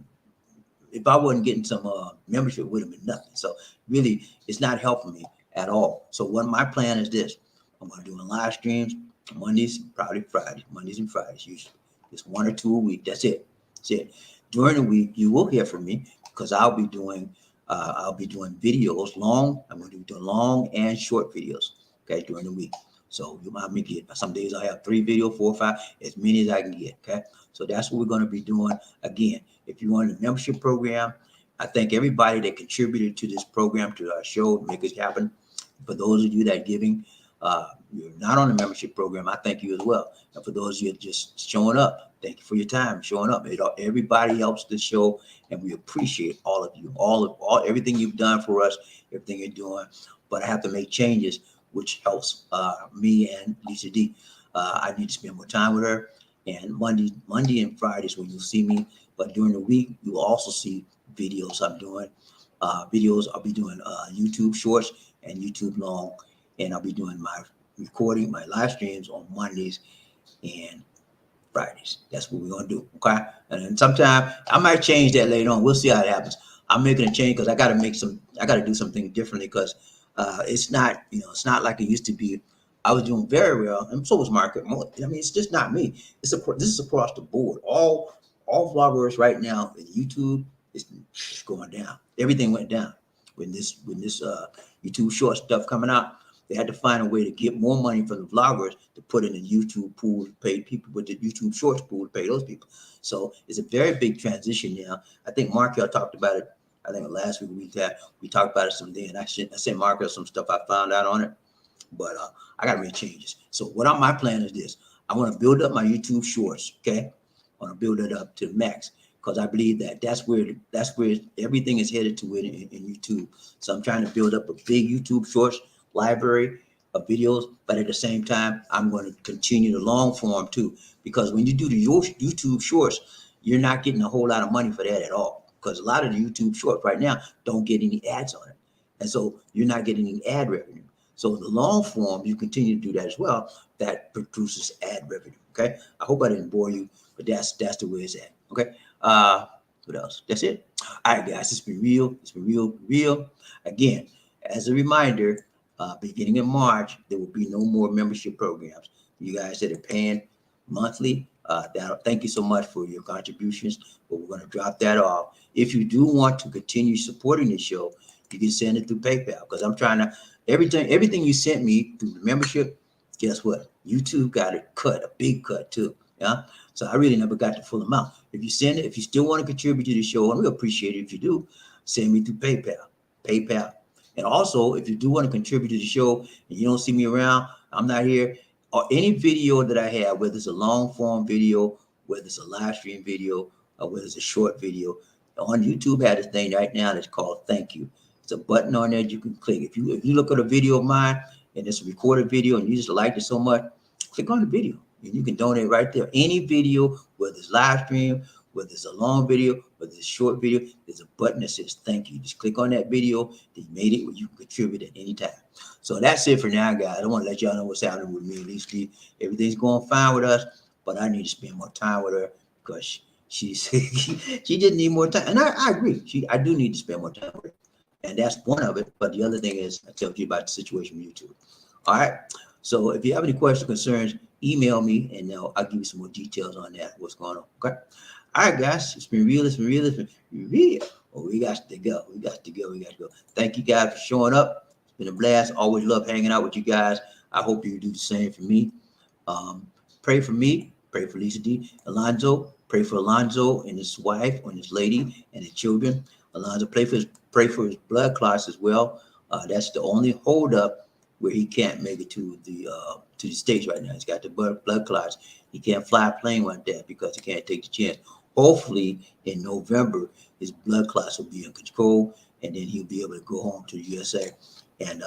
if I wasn't getting some membership, it would have been nothing. So really, it's not helping me at all. So what my plan is this: I'm going to do live streams Mondays, probably Fridays, Mondays and Fridays usually. Just 1 or 2 a week. That's it. That's it. During the week, you will hear from me, because I'll be doing videos long. I'm going to do long and short videos. Okay, during the week. So you might get, some days I have 3 videos, 4 or 5, as many as I can get. Okay, so that's what we're going to be doing. Again, if you want a membership program, I thank everybody that contributed to this program, to our show, to make it happen. For those of you that are giving, you're not on the membership program, I thank you as well. And for those of you just showing up, thank you for your time showing up. Everybody helps the show, and we appreciate all of you, all everything you've done for us, everything you're doing. But I have to make changes, which helps me and Lisa D. I need to spend more time with her. And Monday and Fridays when you'll see me But during the week, you will also see videos I'm doing. Videos I'll be doing YouTube shorts and YouTube long, and I'll be doing my recording, my live streams on Mondays and Fridays. That's what we're gonna do. Okay. And then sometime I might change that later on. We'll see how it happens. I'm making a change because I gotta do something differently because it's not, it's not like it used to be. I was doing very well, and so was Markell. I mean, it's just not me. This is across the board. All vloggers right now in YouTube is going down. Everything went down when this YouTube short stuff coming out. They had to find a way to get more money from the vloggers to put in the YouTube pool to pay people with the YouTube Shorts pool to pay those people. So it's a very big transition now. I think Markell talked about it. I think last week we talked about it some day, and I sent Markell some stuff I found out on it. But I got to make changes. So my plan is this: I want to build up my YouTube Shorts. Okay, I want to build it up to the max because I believe that's where everything is headed to in YouTube. So I'm trying to build up a big YouTube Shorts library of videos, but at the same time, I'm going to continue the long form too, because when you do the YouTube shorts, you're not getting a whole lot of money for that at all, because a lot of the YouTube shorts right now don't get any ads on it, and so you're not getting any ad revenue. So the long form, you continue to do that as well. That produces ad revenue. Okay, I hope I didn't bore you, but that's the way it's at. Okay, what else? That's it. All right, guys, it's been real. It's been real. Again, as a reminder. Beginning in March, there will be no more membership programs. You guys that are paying monthly, thank you so much for your contributions, but we're going to drop that off. If you do want to continue supporting the show, you can send it through PayPal, because I'm trying to, everything you sent me through the membership, guess what? YouTube got a big cut too. Yeah. So I really never got the full amount. If you send it, if you still want to contribute to the show, and we appreciate it if you do, send me through PayPal. And also, if you do want to contribute to the show and you don't see me around, I'm not here, or any video that I have, whether it's a long form video, whether it's a live stream video, or whether it's a short video, on YouTube I have this thing right now that's called thank you. It's a button on there you can click. If you look at a video of mine and it's a recorded video and you just liked it so much, click on the video and you can donate right there. Any video, whether it's live stream, whether it's a long video, whether it's a short video, there's a button that says thank you. Just click on that video that you made it where you can contribute at any time. So that's it for now, guys. I don't want to let y'all know what's happening with me. At least everything's going fine with us, but I need to spend more time with her because she just need more time. And I agree. I do need to spend more time with her. And that's one of it. But the other thing is I told you about the situation with YouTube. All right. So if you have any questions or concerns, email me and I'll give you some more details on that, what's going on. Okay. All right, guys, it's been real. Oh, we got to go. Thank you guys for showing up. It's been a blast. Always love hanging out with you guys. I hope you do the same for me. Pray for me. Pray for Lisa D. Alonzo. Pray for Alonzo and his wife and his lady and his children. Alonzo, pray for his blood clots as well. That's the only holdup where he can't make it to the States right now. He's got the blood clots. He can't fly a plane like that because he can't take the chance. Hopefully in November, his blood clots will be in control, and then he'll be able to go home to the USA and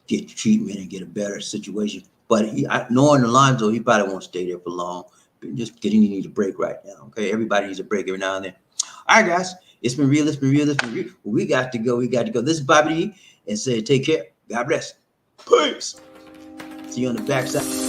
get treatment and get a better situation. But knowing Alonzo, he probably won't stay there for long. Just because he needs a break right now. Okay, everybody needs a break every now and then. All right, guys, it's been real. We got to go. This is BobbieD, and say take care. God bless. Peace. See you on the backside.